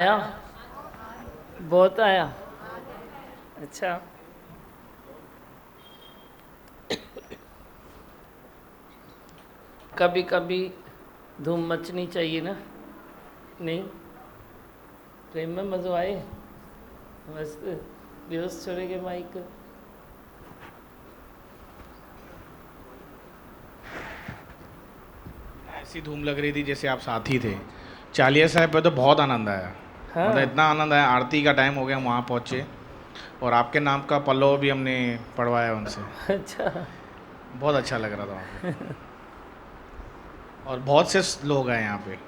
आया बहुत आया। अच्छा, कभी कभी धूम मचनी चाहिए ना। नहीं, प्रेम में मज़ो आए। मस्त बेहोश छोड़ेगे माइक। ऐसी धूम लग रही थी जैसे आप साथ ही थे। चालिया साहब पे तो बहुत आनंद आया। हाँ। मतलब इतना आनंद आया, आरती का टाइम हो गया, वहाँ पहुँचे और आपके नाम का पल्लव भी हमने पढ़वाया उनसे। अच्छा, बहुत अच्छा लग रहा था वहाँ पे। और बहुत से लोग आए यहाँ पे।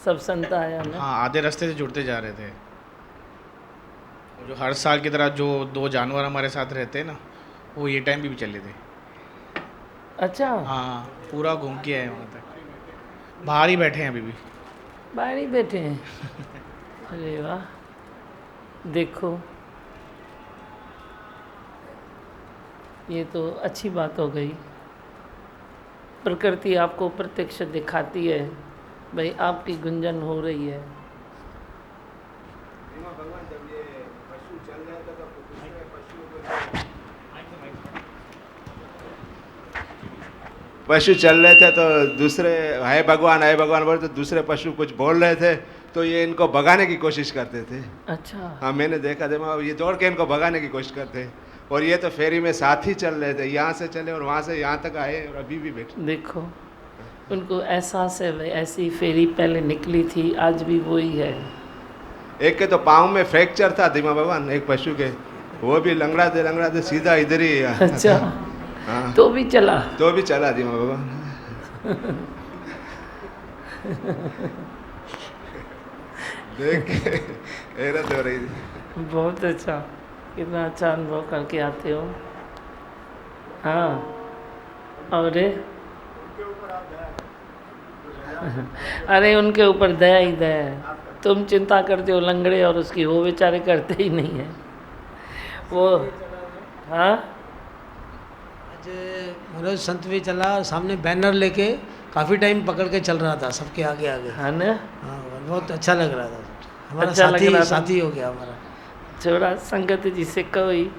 सब संत आया ना। हाँ, आधे रास्ते से जुड़ते जा रहे थे। जो हर साल की तरह जो दो जानवर हमारे साथ रहते हैं ना, वो ये टाइम भी चले थे। अच्छा, हाँ, पूरा घूम के आए वहाँ तक। बाहर ही बैठे हैं अभी भी। बाहर ही बैठे हैं। अरे वाह, देखो ये तो अच्छी बात हो गई। प्रकृति आपको प्रत्यक्ष दिखाती है भाई आपकी गुंजन हो रही है। भगवान जब ये पशु चल जाता तो दूसरे पशु चल रहे थे तो दूसरे हाय भगवान बोले तो दूसरे पशु कुछ बोल रहे थे तो ये इनको भगाने की कोशिश करते थे। अच्छा, हाँ, मैंने देखा था, ये दौड़ के इनको भगाने की कोशिश करते और ये तो फेरी में साथ ही चल रहे थे, यहाँ से चले और वहाँ से यहाँ तक आए और अभी भी बैठे। देखो उनको एहसास है भाई ऐसी फेरी पहले निकली थी, आज भी वही है। एक के तो पाँव में फ्रैक्चर था धीमा भगवान, एक पशु के, वो भी लंगड़ाते सीधा इधर ही अच्छा, हाँ, तो भी चला। तो भी चला धीमा भगवान। देख के हैरत हो रही थी। बहुत अच्छा, कितना अच्छा अनुभव करके आते हो। हाँ, और अरे उनके ऊपर दया ही दया है। तुम चिंता करते हो लंगड़े और उसकी, वो बेचारे करते ही नहीं है वो। हाँ, आज मनोज संत भी चला और सामने बैनर लेके काफ़ी टाइम पकड़ के चल रहा था सबके आगे आगे। हाँ ना, हाँ, बहुत अच्छा लग रहा था। हमारा अच्छा लग रहा था। साथी हो गया हमारा। छोड़ा संगत जी से कोई।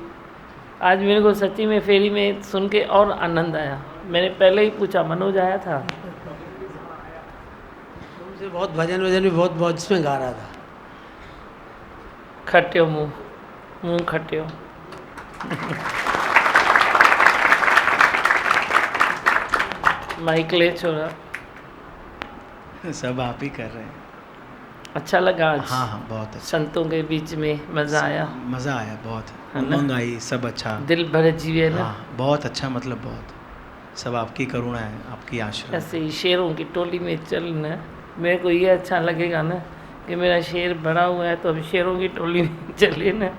आज मेरे को सच्ची में फेरी में सुन के और आनंद आया। मैंने पहले ही पूछा, मनोज आया था? तुमसे बहुत भजन वजन भी बहुत इसमें गा रहा था। खट्यो मुँह, मुँह खट्यो। माइक ले छोड़ा। सब आप ही कर रहे हैं। अच्छा लगा आज? हाँ हाँ, बहुत अच्छा। संतों के बीच में मज़ा आया। मज़ा आया बहुत, है ना? उमंग आई, सब अच्छा। दिल भर जीवे ना। हाँ, बहुत अच्छा, मतलब बहुत। सब आपकी करुणा है, आपकी आश्रय। ऐसे ही शेरों की टोली में चलना, मेरे को ये अच्छा लगेगा ना कि मेरा शेर बड़ा हुआ है तो अब शेरों की टोली में चले ना।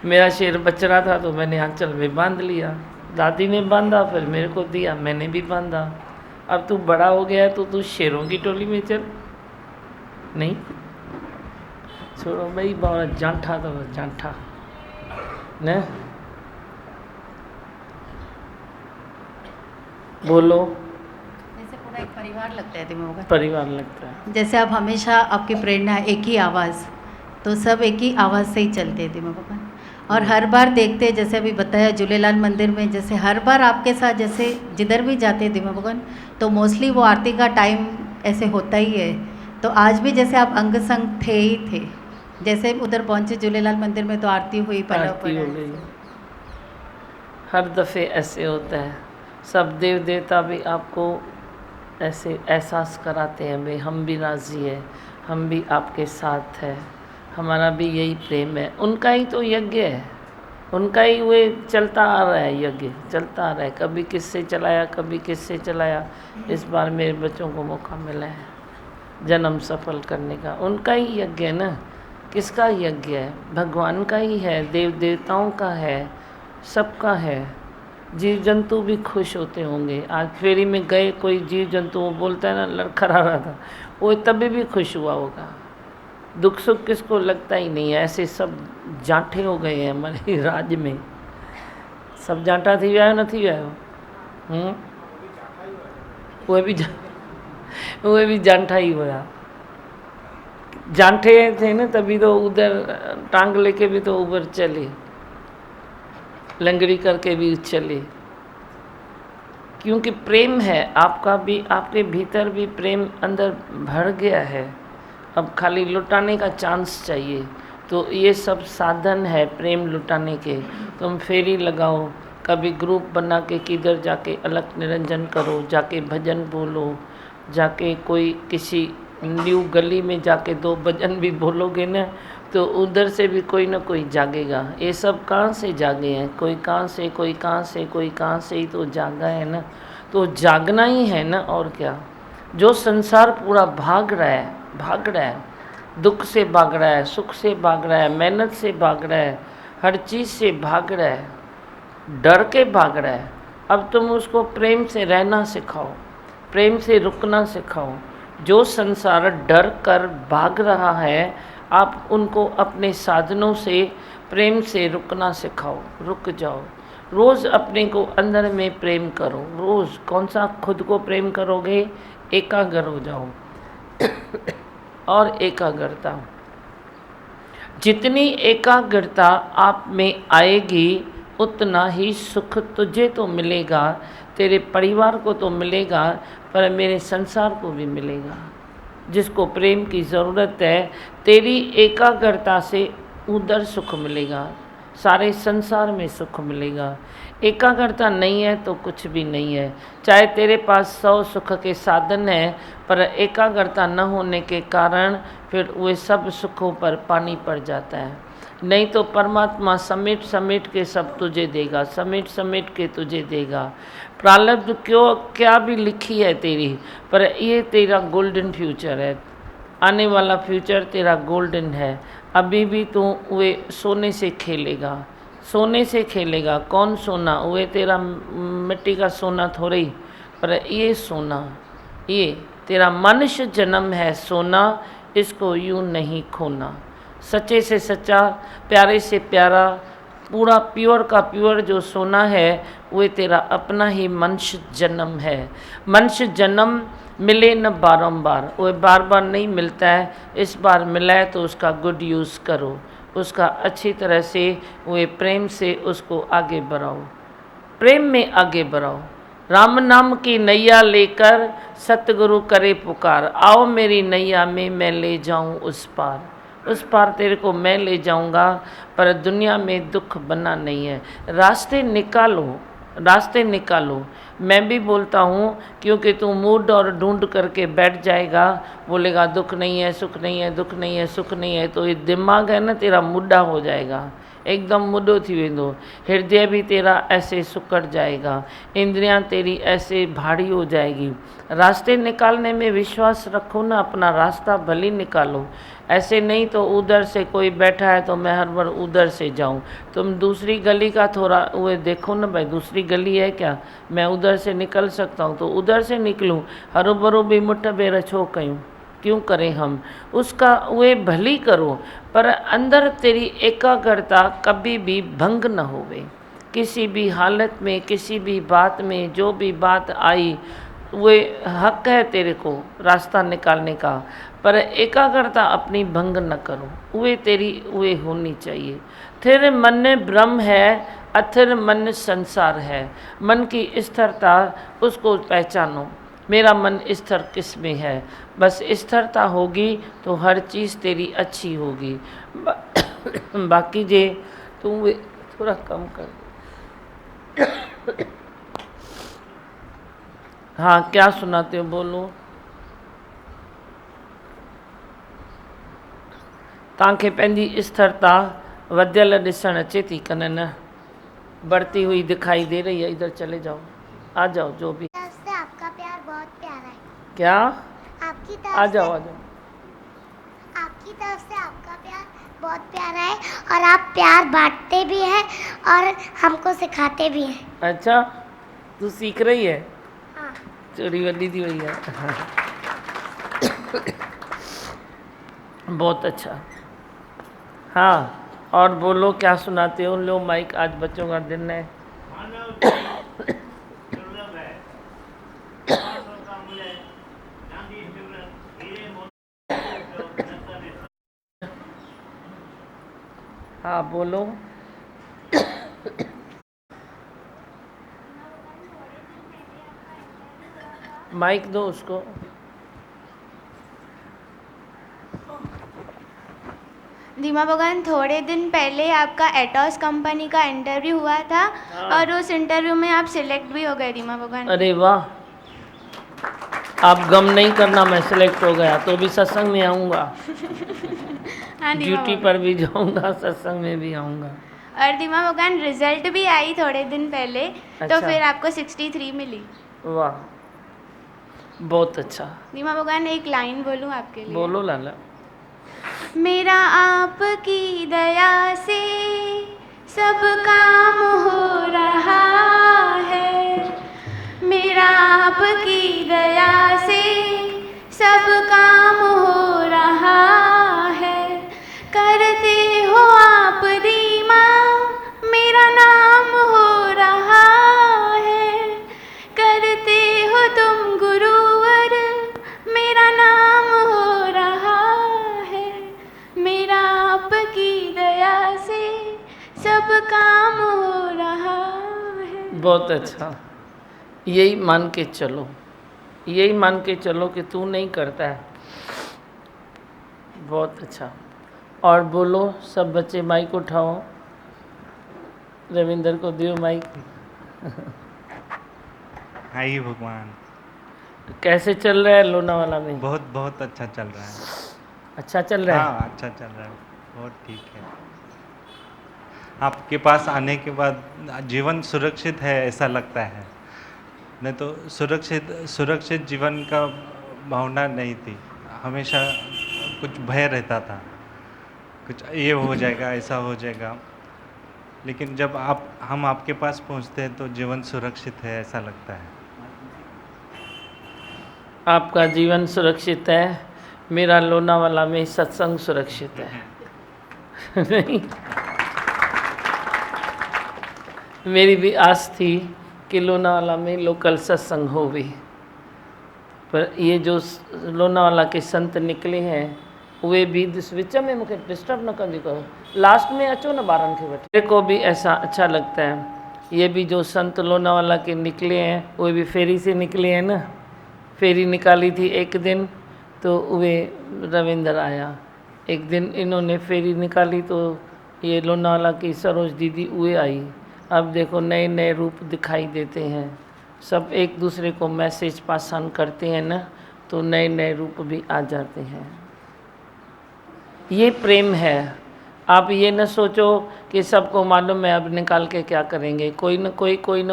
मेरा शेर बच रहा था तो मैंने आंचल में बांध लिया, दादी ने बांधा, फिर मेरे को दिया, मैंने भी बांधा। अब तू बड़ा हो गया है तो तू शेरों की टोली में चल। नहीं छोड़ो भाई, बहुत जांठा था वो, जांठा न। बोलो। जैसे पूरा एक परिवार लगता है दिमाग का। परिवार लगता है। जैसे आप हमेशा आपकी प्रेरणा एक ही आवाज़, तो सब एक ही आवाज़ से ही चलते हैं दिमाग का। और हर बार देखते हैं, जैसे अभी बताया झूलेलाल मंदिर में, जैसे हर बार आपके साथ जैसे जिधर भी जाते हैं दिमाग भगवान, तो मोस्टली वो आरती का टाइम ऐसे होता ही है। तो आज भी जैसे आप अंग संग थे ही थे, जैसे उधर पहुँचे झूलेलाल मंदिर में तो आरती हुई, पड़ा आरती हो पड़ा। गई। हर दफ़े ऐसे होता है, सब देव देवता भी आपको ऐसे एहसास कराते हैं भाई हम भी राज़ी है, हम भी आपके साथ है, हमारा भी यही प्रेम है। उनका ही तो यज्ञ है, उनका ही वो चलता आ रहा है, यज्ञ चलता आ रहा है। कभी किससे चलाया, कभी किससे चलाया। इस बार मेरे बच्चों को मौका मिला है जन्म सफल करने का, उनका ही यज्ञ है ना। किसका यज्ञ है? भगवान का ही है, देव देवताओं का है, सबका है। जीव जंतु भी खुश होते होंगे। आज फेरी में गए, कोई जीव जंतु वो बोलता है ना, लड़खड़ा रहा था, वो तभी भी खुश हुआ होगा। दुख सुख किसको लगता ही नहीं है। ऐसे सब जांठे हो गए हैं हमारे राज्य में। सब जांटा थी आयो नहीं आयो। वो भी जांठा ही हुआ। जांठे थे ना तभी तो उधर टांग लेके भी तो ऊपर चले, लंगड़ी करके भी चले, क्योंकि प्रेम है आपका भी, आपके भीतर भी प्रेम अंदर भर गया है। अब खाली लुटाने का चांस चाहिए। तो ये सब साधन है प्रेम लुटाने के। तुम फेरी लगाओ, कभी ग्रुप बना के किधर जाके अलग निरंजन करो, जाके भजन बोलो, जाके कोई किसी न्यू गली में जाके 2 भजन भी बोलोगे ना तो उधर से भी कोई ना कोई जागेगा। ये सब कहाँ से जागे हैं? कोई कहाँ से, कोई कहाँ से, कोई कहाँ से ही तो जागा है ना। तो जागना ही है ना, और क्या। जो संसार पूरा भाग रहा है, दुख से भाग रहा है, सुख से भाग रहा है, मेहनत से भाग रहा है, हर चीज़ से भाग रहा है, डर के भाग रहा है। अब तुम उसको प्रेम से रहना सिखाओ, प्रेम से रुकना सिखाओ। जो संसार डर कर भाग रहा है, आप उनको अपने साधनों से प्रेम से रुकना सिखाओ। रुक जाओ, रोज़ अपने को अंदर में प्रेम करो। रोज़ कौन सा खुद को प्रेम करोगे? एकाग्र हो जाओ। और एकाग्रता, जितनी एकाग्रता आप में आएगी उतना ही सुख तुझे तो मिलेगा, तेरे परिवार को तो मिलेगा, पर मेरे संसार को भी मिलेगा। जिसको प्रेम की ज़रूरत है, तेरी एकाग्रता से उधर सुख मिलेगा, सारे संसार में सुख मिलेगा। एकाग्रता नहीं है तो कुछ भी नहीं है। चाहे तेरे पास 100 सुख के साधन हैं, पर एकाग्रता न होने के कारण फिर वे सब सुखों पर पानी पड़ जाता है। नहीं तो परमात्मा समेट समेट के सब तुझे देगा, समेट समेट के तुझे देगा। प्रारब्ध क्यों क्या भी लिखी है तेरी, पर ये तेरा गोल्डन फ्यूचर है। आने वाला फ्यूचर तेरा गोल्डन है। अभी भी तू वे सोने से खेलेगा, सोने से खेलेगा। कौन सोना? वे तेरा मिट्टी का सोना थोड़ी, पर ये सोना, ये तेरा मनुष्य जन्म है सोना, इसको यूं नहीं खोना। सच्चे से सच्चा, प्यारे से प्यारा, पूरा प्योर का प्योर जो सोना है, वो तेरा अपना ही मनुष्य जन्म है। मनुष्य जन्म मिले न बारंबार, वो बार बार नहीं मिलता है। इस बार मिला है तो उसका गुड यूज़ करो, उसका अच्छी तरह से वो प्रेम से उसको आगे बढ़ाओ, प्रेम में आगे बढ़ाओ। राम नाम की नैया लेकर सतगुरु करे पुकार, आओ मेरी नैया में मैं ले जाऊं उस पार। उस पार तेरे को मैं ले जाऊंगा, पर दुनिया में दुख बना नहीं है। रास्ते निकालो, रास्ते निकालो। मैं भी बोलता हूँ, क्योंकि तू मूड और ढूंढ करके बैठ जाएगा, बोलेगा दुख नहीं है, सुख नहीं है, दुख नहीं है, सुख नहीं है, तो ये दिमाग है ना तेरा मुड्ढा हो जाएगा, एकदम मुड्ढो थी वेंदो। हृदय भी तेरा ऐसे सुकड़ जाएगा, इंद्रियां तेरी ऐसे भारी हो जाएगी। रास्ते निकालने में विश्वास रखो ना, अपना रास्ता भली निकालो। ऐसे नहीं तो उधर से कोई बैठा है तो मैं हर बार उधर से जाऊं। तुम दूसरी गली का थोड़ा वो देखो ना भाई, दूसरी गली है क्या, मैं उधर से निकल सकता हूं तो उधर से निकलूं। हरू भरू भी मुठ बेर छो कयूं, क्यों करें हम? उसका वे भली करो, पर अंदर तेरी एकाग्रता कभी भी भंग न होवे। किसी भी हालत में, किसी भी बात में, जो भी बात आई, वे हक है तेरे को रास्ता निकालने का, पर एकाग्रता अपनी भंग न करो। वे तेरी वे होनी चाहिए। तेरे मन में ब्रह्म है, अथिर मन संसार है। मन की स्थिरता, उसको पहचानो। मेरा मन स्थिर किस में है? बस स्थिरता होगी तो हर चीज़ तेरी अच्छी होगी। बाकी जे तुम वे थोड़ा कम कर दो। हाँ, क्या सुनाते हो बोलो। तव्हांखे पंहिंजी स्थिरता वधियल ॾिसण अचे थी कन न, बढ़ती हुई दिखाई दे रही है। इधर चले जाओ, आ जाओ। जो भी तरफ से आपका प्यार बहुत प्यारा है। क्या? आपकी तरफ आ जाओ, से आ जाओ। आपकी तरफ से आपका प्यार बहुत प्यारा है, और आप प्यार बांटते भी हैं और हमको सिखाते भी हैं। अच्छा, तू सीख रही है? हाँ। चोरी वड्डी थी वही है। बहुत अच्छा। हाँ, और बोलो क्या सुनाते हो। लो माइक, आज बच्चों का दिन है। हाँ बोलो। माइक दो उसको। धीमा भगवान, थोड़े दिन पहले आपका एटॉस कंपनी का इंटरव्यू हुआ था और उस इंटरव्यू में आप सिलेक्ट भी हो गए धीमा भगवान। अरे वाह, आप गम नहीं करना, मैं सिलेक्ट हो गया तो भी सत्संग में आऊँगा। हाँ धीमा ड्यूटी भगवान। पर भी जाऊँगा, सत्संग में भी आऊँगा। और धीमा भगवान, रिजल्ट भी आई थोड़े दिन पहले, तो अच्छा। फिर आपको 63 मिली। वाह, बहुत अच्छा। धीमा भगवान, एक लाइन बोलूँ आपके लिए? बोलो लाला। मेरा आपकी दया से सब काम हो रहा है, मेरा आपकी दया से सब काम हो रहा है। करते हो आप धीमा, मेरा नाम हो रहा है। करते हो तुम गुरुवर, मेरा नाम हो रहा है। मेरा आपकी दया से सब काम हो रहा है। बहुत अच्छा, यही मान के चलो, यही मान के चलो कि तू नहीं करता है। बहुत अच्छा। और बोलो सब बच्चे, माइक उठाओ, रविंदर को दियो माइक। हाय भगवान, कैसे चल रहा है लोनावाला में? बहुत बहुत अच्छा चल रहा है। अच्छा चल रहा है? हाँ, अच्छा चल रहा है, बहुत ठीक है। आपके पास आने के बाद जीवन सुरक्षित है ऐसा लगता है, नहीं तो सुरक्षित जीवन का भावना नहीं थी। हमेशा कुछ भय रहता था, कुछ ये हो जाएगा, ऐसा हो जाएगा। लेकिन जब हम आपके पास पहुंचते हैं तो जीवन सुरक्षित है ऐसा लगता है। आपका जीवन सुरक्षित है, मेरा लोनावाला में सत्संग सुरक्षित है। नहीं, मेरी भी आस थी कि लोनावाला में लोकल सत्संग हो भी, पर ये जो लोनावाला के संत निकले हैं उहे भी विच में मूंखे डिस्टर्ब न कंदी करो, लास्ट में अचो न ॿारनि खे वठी। मेरे को भी ऐसा अच्छा लगता है। ये भी जो संत लोनावाला के निकले हैं वो भी फेरी से निकले हैं ना, फेरी निकाली थी एक दिन, तो वे रविंदर आया। एक दिन इन्होंने फेरी निकाली तो ये लोनावाला की सरोज दीदी उए आई। अब देखो नए नए रूप दिखाई देते हैं, सब एक दूसरे को मैसेज पास ऑन करते हैं ना, तो नए नए रूप भी आ जाते हैं। ये प्रेम है। आप ये न सोचो कि सबको मालूम है अब निकाल के क्या करेंगे, कोई न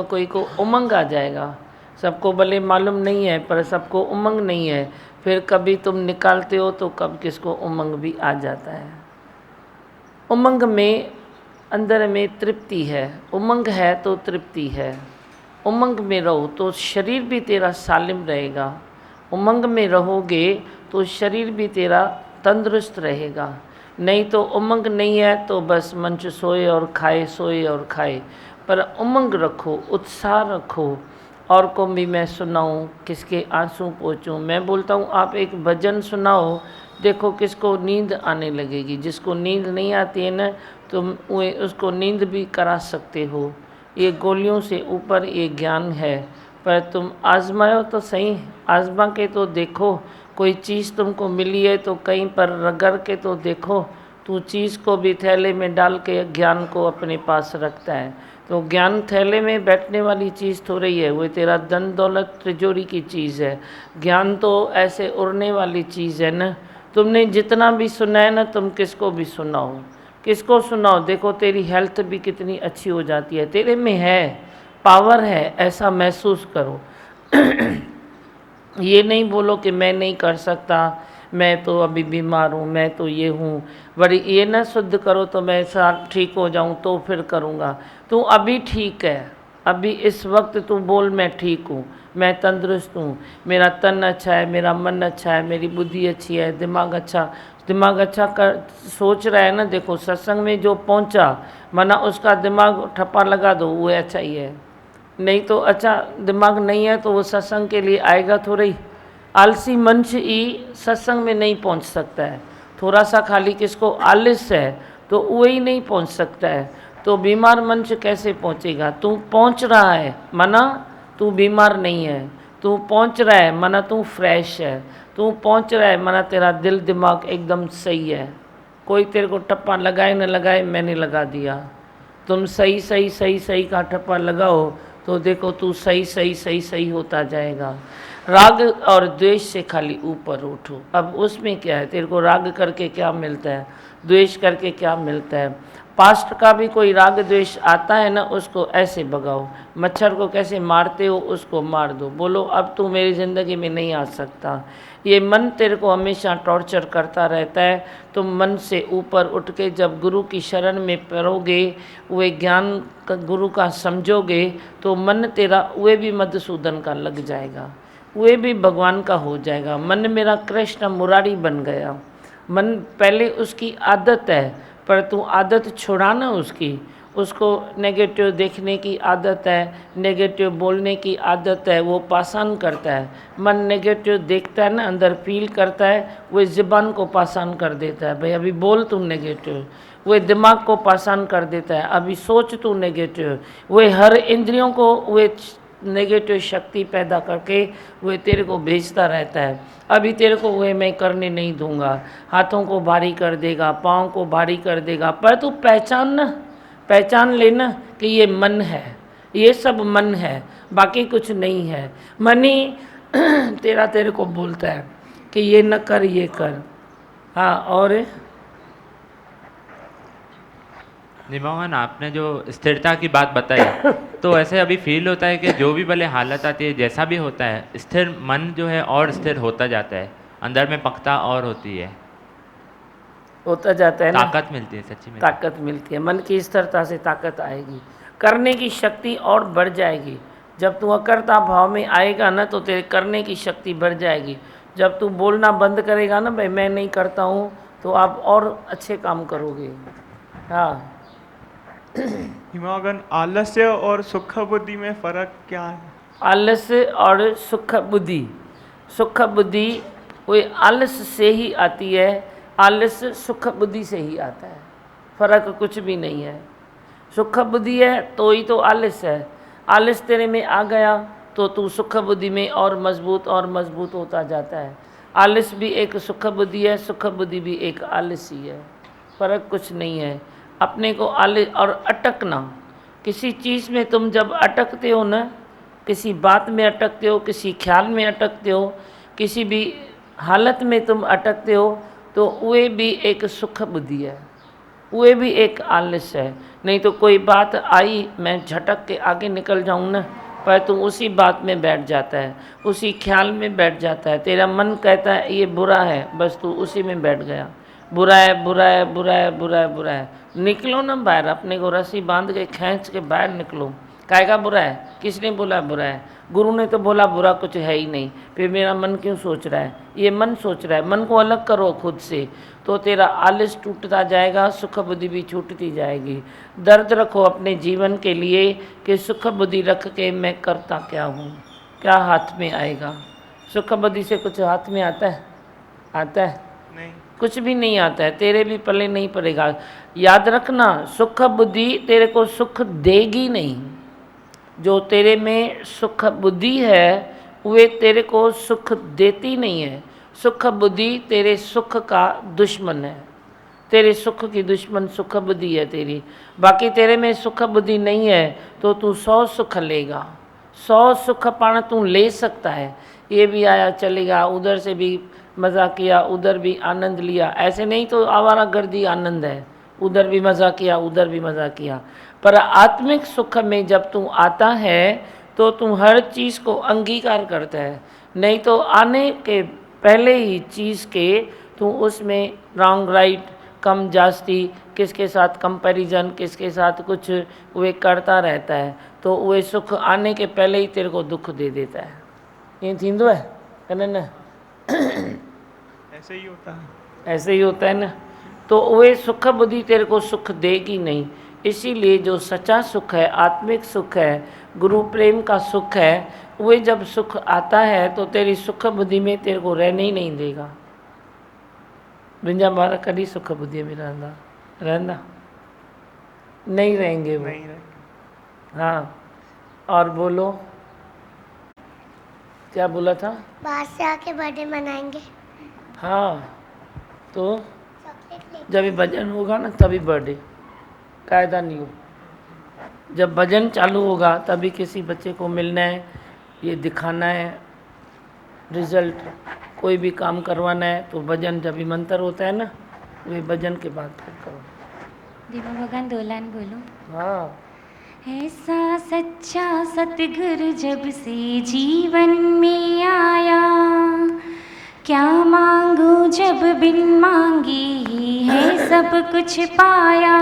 कोई को उमंग आ जाएगा। सबको भले मालूम नहीं है पर सबको उमंग नहीं है, फिर कभी तुम निकालते हो तो कब किसको उमंग भी आ जाता है। उमंग में अंदर में तृप्ति है, उमंग है तो तृप्ति है। उमंग में रहो तो शरीर भी तेरा सालिम रहेगा, उमंग में रहोगे तो शरीर भी तेरा तंदुरुस्त रहेगा। नहीं तो उमंग नहीं है तो बस मंच सोए और खाए, सोए और खाए। पर उमंग रखो, उत्साह रखो। और को भी मैं सुनाऊं, किसके आंसू पोंछूं। मैं बोलता हूँ आप एक भजन सुनाओ, देखो किसको नींद आने लगेगी। जिसको नींद नहीं आती है ना, तुम उसको नींद भी करा सकते हो। ये गोलियों से ऊपर ये ज्ञान है, पर तुम आजमाओ तो सही, आजमा के तो देखो। कोई चीज़ तुमको मिली है तो कहीं पर रगड़ के तो देखो। तू चीज़ को भी थैले में डाल के ज्ञान को अपने पास रखता है, तो ज्ञान थैले में बैठने वाली चीज़ थोड़ी है, वो तेरा धन दौलत तिजोरी की चीज़ है। ज्ञान तो ऐसे उड़ने वाली चीज़ है ना। तुमने जितना भी सुना है ना, तुम किसको भी सुनाओ, किसको सुनाओ, देखो तेरी हेल्थ भी कितनी अच्छी हो जाती है। तेरे में है, पावर है, ऐसा महसूस करो। ये नहीं बोलो कि मैं नहीं कर सकता, मैं तो अभी बीमार हूँ, मैं तो ये हूँ। बड़ी ये ना शुद्ध करो तो मैं साथ ठीक हो जाऊँ तो फिर करूँगा। तू अभी ठीक है, अभी इस वक्त तू बोल मैं ठीक हूँ, मैं तंदुरुस्त हूँ, मेरा तन अच्छा है, मेरा मन अच्छा है, मेरी बुद्धि अच्छी है, दिमाग अच्छा कर सोच रहा है ना। देखो सत्संग में जो पहुँचा, माना उसका दिमाग ठप्पा लगा दो, वो अच्छा ही है। नहीं तो अच्छा दिमाग नहीं है तो वो सत्संग के लिए आएगा थोड़ी। आलसी मनुष्य ही सत्संग में नहीं पहुंच सकता है। थोड़ा सा खाली किसको आलस है तो वही नहीं पहुंच सकता है। तो बीमार मन से कैसे पहुंचेगा? तू पहुंच रहा है मना तू बीमार नहीं है, तू पहुंच रहा है मना तू फ्रेश है, तू पहुंच रहा है मना तेरा दिल दिमाग एकदम सही है। कोई तेरे को टप्पा लगाए न लगाए, मैंने लगा दिया। तुम सही सही सही सही का टप्पा लगाओ तो देखो तू सही सही सही सही होता जाएगा। राग और द्वेष से खाली ऊपर उठो। अब उसमें क्या है, तेरे को राग करके क्या मिलता है, द्वेष करके क्या मिलता है? पास्ट का भी कोई राग द्वेष आता है ना, उसको ऐसे भगाओ। मच्छर को कैसे मारते हो, उसको मार दो। बोलो अब तू मेरी ज़िंदगी में नहीं आ सकता। ये मन तेरे को हमेशा टॉर्चर करता रहता है। तुम मन से ऊपर उठ के जब गुरु की शरण में पड़ोगे, वे ज्ञान का गुरु का समझोगे, तो मन तेरा वे भी मधुसूदन का लग जाएगा, वे भी भगवान का हो जाएगा। मन मेरा कृष्ण मुरारी बन गया। मन पहले उसकी आदत है, पर तू आदत छुड़ाना उसको नेगेटिव देखने की आदत है, नेगेटिव बोलने की आदत है, वो पासान करता है। मन नेगेटिव देखता है ना, अंदर फील करता है, वो ज़बान को पासान कर देता है, भाई अभी बोल तू नेगेटिव। वो दिमाग को पासान कर देता है, अभी सोच तू नेगेटिव। वो हर इंद्रियों को वे नेगेटिव शक्ति पैदा करके वे तेरे को भेजता रहता है। अभी तेरे को वे मैं करने नहीं दूंगा, हाथों को भारी कर देगा, पाँव को भारी कर देगा, पर तू पहचान लेना कि ये मन है, ये सब मन है, बाकी कुछ नहीं है। मन ही तेरे को बोलता है कि ये न कर, ये कर। हाँ, और निभावन, आपने जो स्थिरता की बात बताई तो ऐसे अभी फील होता है कि जो भी भले हालत आती है, जैसा भी होता है, स्थिर मन जो है और स्थिर होता जाता है, अंदर में पक्ता और होती है, होता जाता है ना, ताकत मिलती है, सच्ची में ताकत मिलती है। मन की स्थिरता से ताकत आएगी, करने की शक्ति और बढ़ जाएगी। जब तू अकर्ता भाव में आएगा ना, तो तेरे करने की शक्ति बढ़ जाएगी। जब तू बोलना बंद करेगा ना, भाई मैं नहीं करता हूँ, तो आप और अच्छे काम करोगे। हाँ, हिमागन, आलस्य और सुख बुद्धि में फ़र्क क्या है? आलस्य और सुख बुद्धि, सुख बुद्धि वो आलस से ही आती है, आलस्य सुख बुद्धि से ही आता है, फर्क कुछ भी नहीं है। सुख बुद्धि है तो ही तो आलस है। आलस तेरे में आ गया तो तू सुख बुद्धि में और मजबूत होता जाता है। आलस भी एक सुख बुद्धि है, सुख बुद्धि भी एक आलस ही है, फर्क कुछ नहीं है। अपने को आलस और अटकना, किसी चीज़ में तुम जब अटकते हो ना, किसी बात में अटकते हो, किसी ख्याल में अटकते हो, किसी भी हालत में तुम अटकते हो, तो वे भी एक सुख बुद्धि है, वे भी एक आलस है। नहीं तो कोई बात आई, मैं झटक के आगे निकल जाऊँ ना, पर तू उसी बात में बैठ जाता है, उसी ख्याल में बैठ जाता है। तेरा मन कहता है ये बुरा है, बस तू उसी में बैठ गया, बुरा है बुरा है बुरा है बुरा है बुरा है। निकलो ना बाहर, अपने को रस्सी बांध के खींच के बाहर निकलो। काहेगा बुरा है? किसने बोला बुरा है? गुरु ने तो बोला बुरा कुछ है ही नहीं। फिर मेरा मन क्यों सोच रहा है? ये मन सोच रहा है। मन को अलग करो खुद से, तो तेरा आलस टूटता जाएगा, सुख बुद्धि भी छूटती जाएगी। दर्द रखो अपने जीवन के लिए कि सुख बुद्धि रख के मैं करता क्या हूँ, क्या हाथ में आएगा? सुख बुद्धि से कुछ हाथ में आता है? आता है? नहीं, कुछ भी नहीं आता है, तेरे भी पल्ले नहीं पड़ेगा। याद रखना, सुख बुद्धि तेरे को सुख देगी नहीं। जो तेरे में सुख बुद्धि है वे तेरे को सुख देती नहीं है। सुख बुद्धि तेरे सुख का दुश्मन है, तेरे सुख की दुश्मन सुख बुद्धि है तेरी। बाकी तेरे में सुख बुद्धि नहीं है तो तू 100 सुख लेगा, 100 सुख पाना तू ले सकता है। ये भी आया चलेगा, उधर से भी मज़ा किया, उधर भी आनंद लिया, ऐसे नहीं तो आवारागर्दी आनंद है। उधर भी मज़ा किया, उधर भी मज़ा किया। पर आत्मिक सुख में जब तू आता है तो तू हर चीज़ को अंगीकार करता है। नहीं तो आने के पहले ही चीज़ के तू उसमें रॉन्ग राइट, कम जास्ती, किसके साथ कंपैरिजन, किसके साथ कुछ वे करता रहता है, तो वे सुख आने के पहले ही तेरे को दुख दे देता है। ये थींदो है कने न? ऐसे ही होता है, ऐसे ही होता है ना। तो वे सुख बुद्धि तेरे को सुख देगी नहीं। इसीलिए जो सच्चा सुख है, आत्मिक सुख है, गुरु प्रेम का सुख है, वे जब सुख आता है तो तेरी सुख बुद्धि में तेरे को रहने ही नहीं देगा। बिंजा मारा कभी सुख बुद्धि में रहना रहना नहीं रहेंगे वो। नहीं रहे। हाँ, और बोलो क्या बोला था? बाहर से आके बर्थडे मनाएंगे। हाँ, तो चॉकलेट ले। जब ये भजन होगा ना तभी बर्थडे, कायदा नहीं हो। जब भजन चालू होगा तभी किसी बच्चे को मिलना है, ये दिखाना है रिजल्ट, कोई भी काम करवाना है तो भजन जब भी मंत्र होता है ना, वे भजन के बाद फिर करो। दीपा भगवान 2 लाइन बोलो। हाँ, ऐसा सच्चा सतगुरु जब से जीवन में आया, क्या मांगू जब बिन मांगे ही है सब कुछ पाया।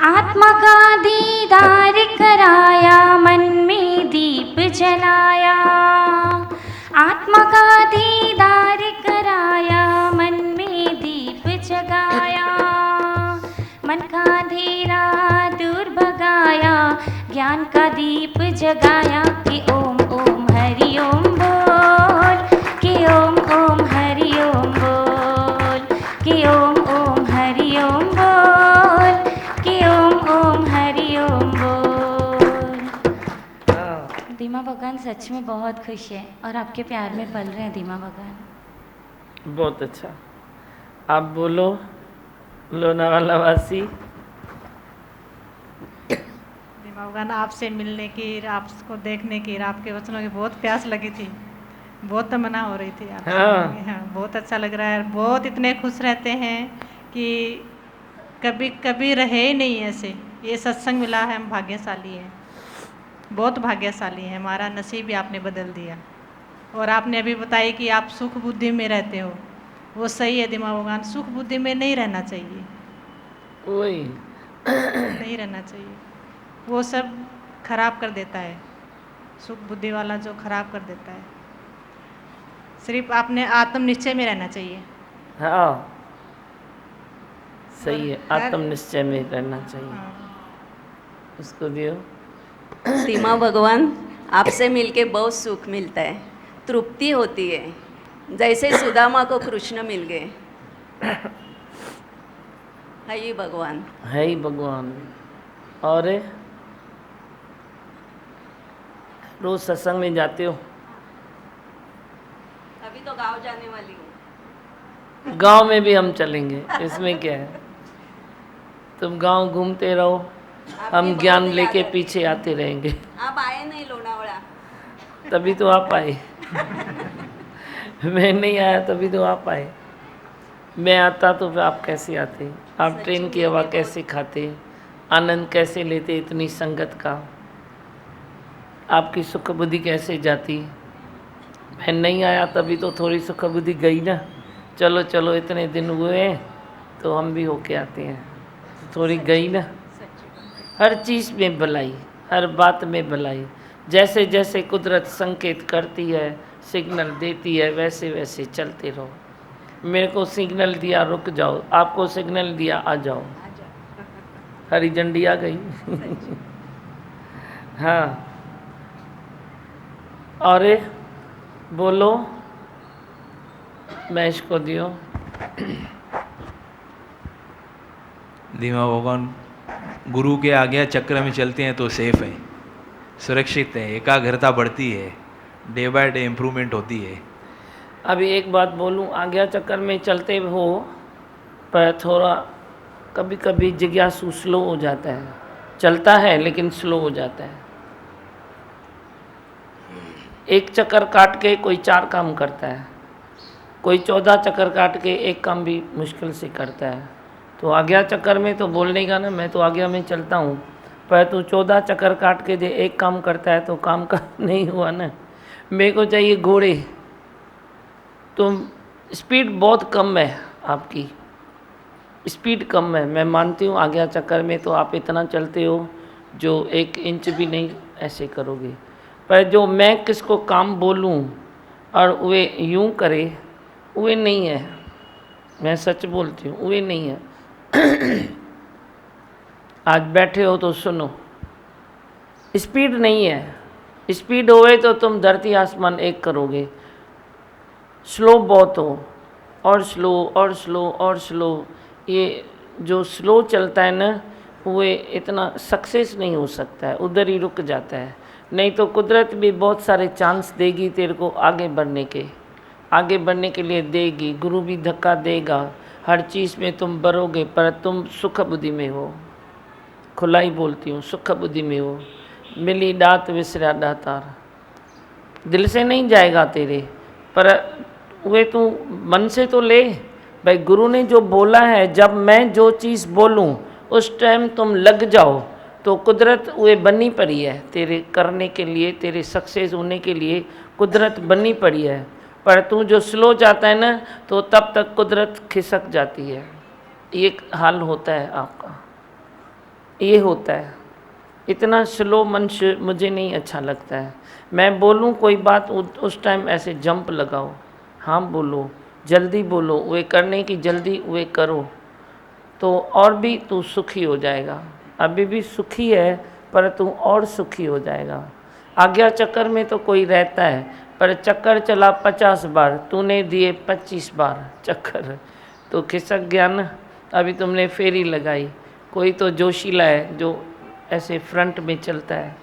आत्मा का दीदार कराया, मन में दीप जलाया। आत्मा का दीदार कराया, मन में दीप जगाया। मन का अंधेरा दूर भगाया, ज्ञान का दीप जगाया। कि ओम ओम हरि ओम बोल, कि ओम ओम हरि ओम बोल, कि ओम ओम हरि ओम बोल, कि ओम ओम हरि ओम बोल। दीमा भगवान सच में बहुत खुश है और आपके प्यार में पल रहे हैं दीमा भगवान। बहुत अच्छा। आप बोलो लोनावाला वासी। दीमा भगवान आपसे मिलने की, आपको देखने की, आपके वचनों की बहुत प्यास लगी थी, बहुत तमन्ना हो रही थी आपसे। हाँ, बहुत अच्छा लग रहा है। बहुत इतने खुश रहते हैं कि कभी कभी रहे ही नहीं ऐसे। ये सत्संग मिला है, हम भाग्यशाली हैं, बहुत भाग्यशाली हैं। हमारा नसीब भी आपने बदल दिया। और आपने अभी बताया कि आप सुख बुद्धि में रहते हो, वो सही है दीमा भगवान। सुख बुद्धि में नहीं रहना चाहिए, वही नहीं रहना चाहिए। वो सब खराब कर देता है, सुख बुद्धि वाला जो खराब कर देता है। सिर्फ आपने आत्मनिश्चय में रहना चाहिए। हाँ, सही है, आत्मनिश्चय में रहना चाहिए। उसको दियो। दीमा भगवान, आपसे मिलके बहुत सुख मिलता है, तृप्ति होती है, जैसे सुदामा को कृष्ण मिल गए। है ही भगवान, है ही भगवान। और रोज सत्संग में जाते हो? अभी तो गांव जाने वाली हूँ। गांव में भी हम चलेंगे, इसमें क्या है। तुम गांव घूमते रहो, हम ज्ञान लेके पीछे आते रहेंगे। आप आए नहीं लोनावाड़ा, तभी तो आप आए। मैं नहीं आया तभी तो आप आए। मैं आता तो आप कैसे आते? आप ट्रेन की हवा कैसे खाते, आनंद कैसे लेते इतनी संगत का? आपकी सुख बुद्धि कैसे जाती? मैं नहीं आया तभी तो थोड़ी सुख बुद्धि गई ना। चलो चलो इतने दिन हुए हैं तो हम भी होके आते हैं, तो थोड़ी गई ना। हर चीज़ में भलाई, हर बात में भलाई। जैसे जैसे कुदरत संकेत करती है, सिग्नल देती है, वैसे वैसे चलते रहो। मेरे को सिग्नल दिया रुक जाओ, आपको सिग्नल दिया आ जाओ। हरी झंडी आ गई। हाँ, और बोलो मैं इसको दियो। दीमा भगवान, गुरु के आज्ञा चक्र में चलते हैं तो सेफ है, सुरक्षित है, एकाग्रता बढ़ती है, डे बाय डे इम्प्रूवमेंट होती है। अभी एक बात बोलूं, आज्ञा चक्कर में चलते हो पर थोड़ा कभी कभी जिज्ञासु स्लो हो जाता है। चलता है लेकिन स्लो हो जाता है। एक चक्कर काट के कोई 4 काम करता है, कोई 14 चक्कर काट के एक काम भी मुश्किल से करता है। तो आज्ञा चक्कर में तो बोलने का ना, मैं तो आज्ञा में चलता हूँ, पर तू 14 चक्कर काट के जो एक काम करता है तो काम का नहीं हुआ ना। मेरे को चाहिए घोड़े। तो स्पीड बहुत कम है, आपकी स्पीड कम है। मैं मानती हूँ आज्ञा चक्कर में तो आप इतना चलते हो जो 1 इंच भी नहीं ऐसे करोगे, पर जो मैं किसको काम बोलूँ और वे यूँ करे, वे नहीं है। मैं सच बोलती हूँ, वे नहीं है। आज बैठे हो तो सुनो, स्पीड नहीं है। स्पीड होए तो तुम धरती आसमान एक करोगे। स्लो बहुत हो, और स्लो और स्लो और स्लो, ये जो स्लो चलता है ना वो इतना सक्सेस नहीं हो सकता है, उधर ही रुक जाता है। नहीं तो कुदरत भी बहुत सारे चांस देगी तेरे को आगे बढ़ने के लिए देगी। गुरु भी धक्का देगा, हर चीज़ में तुम बढ़ोगे, पर तुम सुख बुद्धि में हो। खुला ही बोलती हूँ, सुख बुद्धि में हो। मिली दात विसरा दातार, दिल से नहीं जाएगा तेरे, पर वे तू मन से तो ले। भाई गुरु ने जो बोला है, जब मैं जो चीज़ बोलूँ उस टाइम तुम लग जाओ, तो कुदरत वे बनी पड़ी है तेरे करने के लिए, तेरे सक्सेस होने के लिए कुदरत बनी पड़ी है। पर तू जो स्लो जाता है ना, तो तब तक कुदरत खिसक जाती है। ये हाल होता है आपका, ये होता है। इतना स्लो मनुष्य मुझे नहीं अच्छा लगता है। मैं बोलूँ कोई बात, उस टाइम ऐसे जंप लगाओ, हाँ बोलो, जल्दी बोलो, वे करने की जल्दी वे करो, तो और भी तू सुखी हो जाएगा। अभी भी सुखी है, पर तू और सुखी हो जाएगा। आज्ञा चक्कर में तो कोई रहता है, पर चक्कर चला 50 बार, तूने दिए 25 बार चक्कर, तो खिसक गया ना। अभी तुमने फेरी लगाई। कोई तो जोशीला है जो ऐसे फ्रंट में चलता है,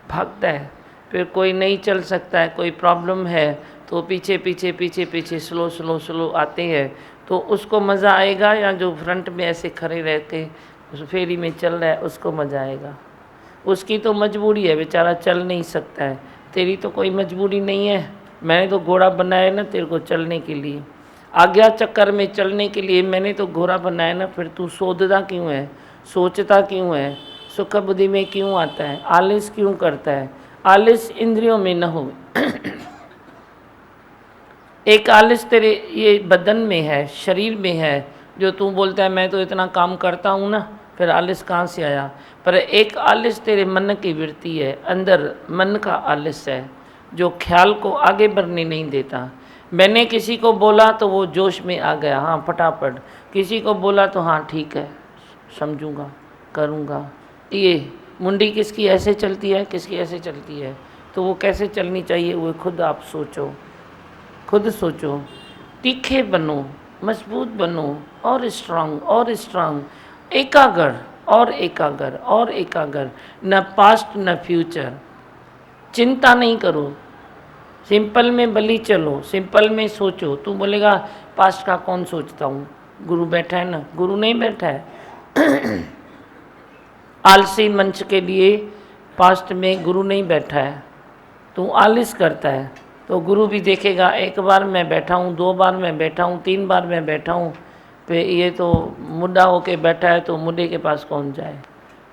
भागता है, फिर कोई नहीं चल सकता है, कोई प्रॉब्लम है, तो पीछे पीछे पीछे पीछे स्लो स्लो स्लो आते हैं, तो उसको मज़ा आएगा, या जो फ्रंट में ऐसे खड़े रह के उस फेरी में चल रहा है उसको मज़ा आएगा। उसकी तो मजबूरी है, बेचारा चल नहीं सकता है। तेरी तो कोई मजबूरी नहीं है, मैंने तो घोड़ा बनाया ना तेरे को चलने के लिए, आज्ञा चक्कर में चलने के लिए मैंने तो घोड़ा बनाया ना। फिर तू सोचता क्यों है, सोचता क्यों है, सुख बुद्धि में क्यों आता है, आलस क्यों करता है? आलस इंद्रियों में न हो। एक आलस तेरे ये बदन में है, शरीर में है, जो तू बोलता है मैं तो इतना काम करता हूँ ना, फिर आलस कहाँ से आया? पर एक आलस तेरे मन की वृत्ति है, अंदर मन का आलस है, जो ख्याल को आगे बढ़ने नहीं देता। मैंने किसी को बोला तो वो जोश में आ गया, हाँ फटाफट, किसी को बोला तो हाँ ठीक है समझूंगा करूँगा। ये मुंडी किसकी ऐसे चलती है, किसकी ऐसे चलती है, तो वो कैसे चलनी चाहिए वो खुद आप सोचो, खुद सोचो। तीखे बनो, मजबूत बनो, और स्ट्रांग, एकाग्र और एकाग्र और एकाग्र, न पास्ट न फ्यूचर। चिंता नहीं करो, सिंपल में बली चलो, सिंपल में सोचो। तू बोलेगा पास्ट का कौन सोचता हूँ, गुरु बैठा है ना, गुरु नहीं बैठा है। आलसी मंच के लिए पास्ट में गुरु नहीं बैठा है, तू आलस करता है, तो गुरु भी देखेगा एक बार मैं बैठा हूँ, 2 बार मैं बैठा हूँ, 3 बार मैं बैठा हूँ, पे ये तो मुद्दा होके बैठा है, तो मुद्दे के पास कौन जाए?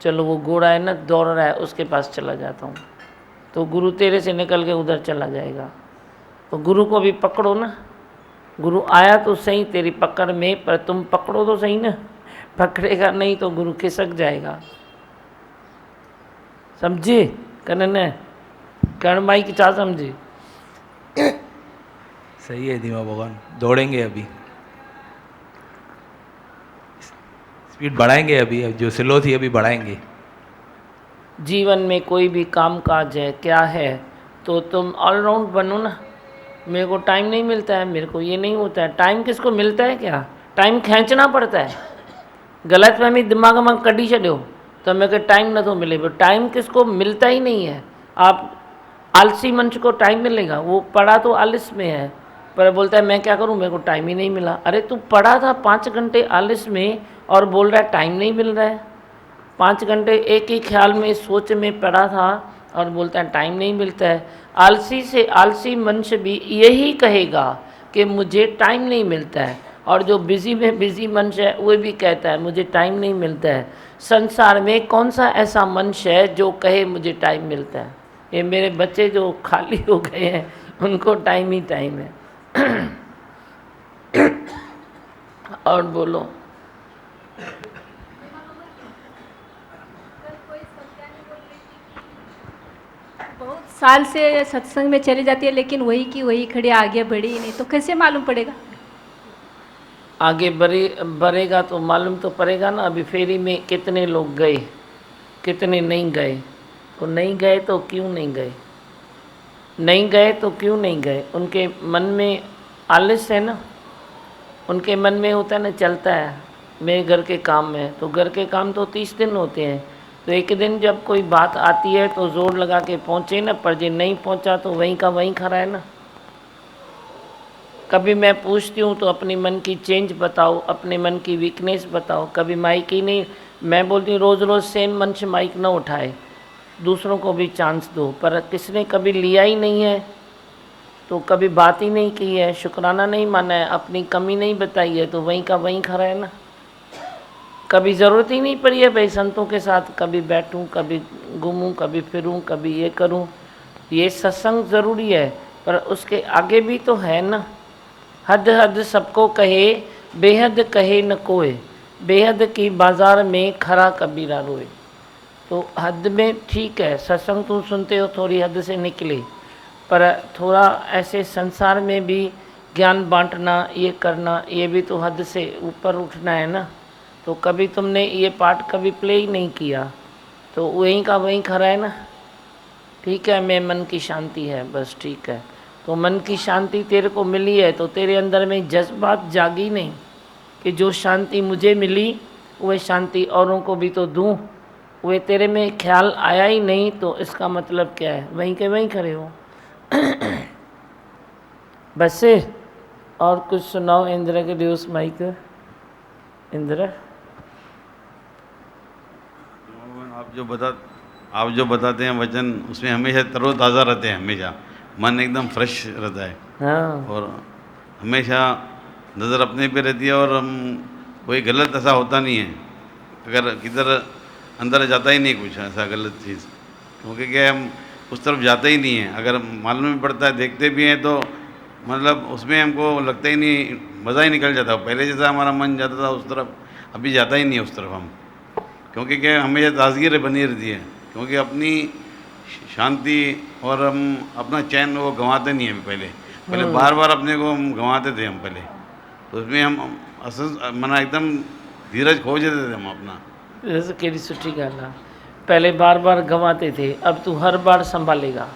चलो वो घोड़ा है ना दौड़ रहा है, उसके पास चला जाता हूँ, तो गुरु तेरे से निकल के उधर चला जाएगा। तो गुरु को भी पकड़ो ना, गुरु आया तो सही तेरी पकड़ में, पर तुम पकड़ो तो सही ना, पकड़ेगा नहीं तो गुरु खिसक जाएगा। समझे कनन कर्ण भाई की चाह समझे? सही है धीमा भगवान, दौड़ेंगे अभी, स्पीड बढ़ाएंगे अभी, अब जो स्लो थी अभी बढ़ाएंगे। जीवन में कोई भी काम काज है क्या है, तो तुम ऑलराउंड बनो ना। मेरे को टाइम नहीं मिलता है, मेरे को ये नहीं होता है, टाइम किसको मिलता है? क्या टाइम खींचना पड़ता है? गलत फहमी दिमाग में कढ़ी छो तो मेरे को टाइम न तो मिले, पर टाइम किसको मिलता ही नहीं है। आप आलसी मंच को टाइम मिलेगा, वो पढ़ा तो आलस में है, पर बोलता है मैं क्या करूं, मेरे को टाइम ही नहीं मिला। अरे तू पढ़ा था 5 घंटे आलस में और बोल रहा है टाइम नहीं मिल रहा है। 5 घंटे एक ही ख्याल में सोच में पढ़ा था और बोलता है टाइम नहीं मिलता है। आलसी से आलसी मनुष्य भी यही कहेगा कि मुझे टाइम नहीं मिलता है, और जो बिज़ी में बिज़ी मनुष्य है वो भी कहता है मुझे टाइम नहीं मिलता है। संसार में कौन सा ऐसा मनुष्य है जो कहे मुझे टाइम मिलता है? ये मेरे बच्चे जो खाली हो गए हैं उनको टाइम ही टाइम है। और बोलो। बहुत साल से सत्संग में चली जाती है, लेकिन वही की वही खड़ी आगे बढ़ी ही नहीं, तो कैसे मालूम पड़ेगा? आगे बढ़ेगा तो मालूम तो पड़ेगा ना। अभी फेरी में कितने लोग गए, कितने नहीं गए? तो नहीं गए तो क्यों नहीं गए? नहीं गए तो क्यों नहीं गए? उनके मन में आलस है ना, उनके मन में होता है ना, चलता है मेरे घर के काम में, तो घर के काम तो 30 दिन होते हैं, तो एक दिन जब कोई बात आती है तो जोर लगा के पहुँचे ना, पर जो नहीं पहुँचा तो वहीं का वहीं खड़ा है ना। कभी मैं पूछती हूँ तो अपनी मन की चेंज बताओ, अपने मन की वीकनेस बताओ। कभी माइक ही नहीं, मैं बोलती हूँ रोज़ रोज़ सेम मन से माइक ना उठाए, दूसरों को भी चांस दो, पर किसने कभी लिया ही नहीं है, तो कभी बात ही नहीं की है, शुक्राना नहीं माना है, अपनी कमी नहीं बताई है, तो वहीं का वहीं खड़ा है ना। कभी ज़रूरत ही नहीं पड़ी है भाई संतों के साथ कभी बैठूं, कभी घूमूं, कभी फिरूं, कभी ये करूं। ये सत्संग ज़रूरी है, पर उसके आगे भी तो है ना। हद हद सबको कहे, बेहद कहे न कोई, बेहद की बाज़ार में खरा कबीरा रोए। तो हद में ठीक है, सत्संग तुम सुनते हो थोड़ी हद से निकले, पर थोड़ा ऐसे संसार में भी ज्ञान बांटना, ये करना, ये भी तो हद से ऊपर उठना है ना। तो कभी तुमने ये पार्ट कभी प्ले ही नहीं किया, तो वहीं का वहीं खड़ा है ना। ठीक है, मैं मन की शांति है, बस ठीक है। तो मन की शांति तेरे को मिली है, तो तेरे अंदर में जज्बात जागी नहीं कि जो शांति मुझे मिली वह शांति औरों को भी तो दूं। वे तेरे में ख्याल आया ही नहीं, तो इसका मतलब क्या है, वहीं के वहीं खड़े हो। बस से और कुछ सुनाओ इंद्र के लिए उस माइक। इंद्र, आप जो बताते हैं वचन, उसमें हमेशा तरोताज़ा रहते हैं, हमेशा मन एकदम फ्रेश रहता है। हाँ। और हमेशा नज़र अपने पे रहती है, और हम कोई गलत ऐसा होता नहीं है, अगर किधर अंदर जाता ही नहीं कुछ ऐसा गलत चीज़, क्योंकि क्या हम उस तरफ जाते ही नहीं है। अगर मालूम ही पड़ता है, देखते भी हैं, तो मतलब उसमें हमको लगता ही नहीं, मज़ा ही निकल जाता। पहले जैसा हमारा मन जाता था उस तरफ, अभी जाता ही नहीं है उस तरफ हम, क्योंकि क्या हमेशा ताजगी बनी रहती है, क्योंकि अपनी शांति और हम अपना चैन वो गंवाते नहीं हैं। पहले बार बार अपने को हम गंवाते थे हम पहले, तो उसमें हम असल मना एकदम धीरज खो जाते थे हम अपना। जैसे केड़ी सुठी गाल है, पहले बार बार गंवाते थे, अब तू हर बार संभालेगा।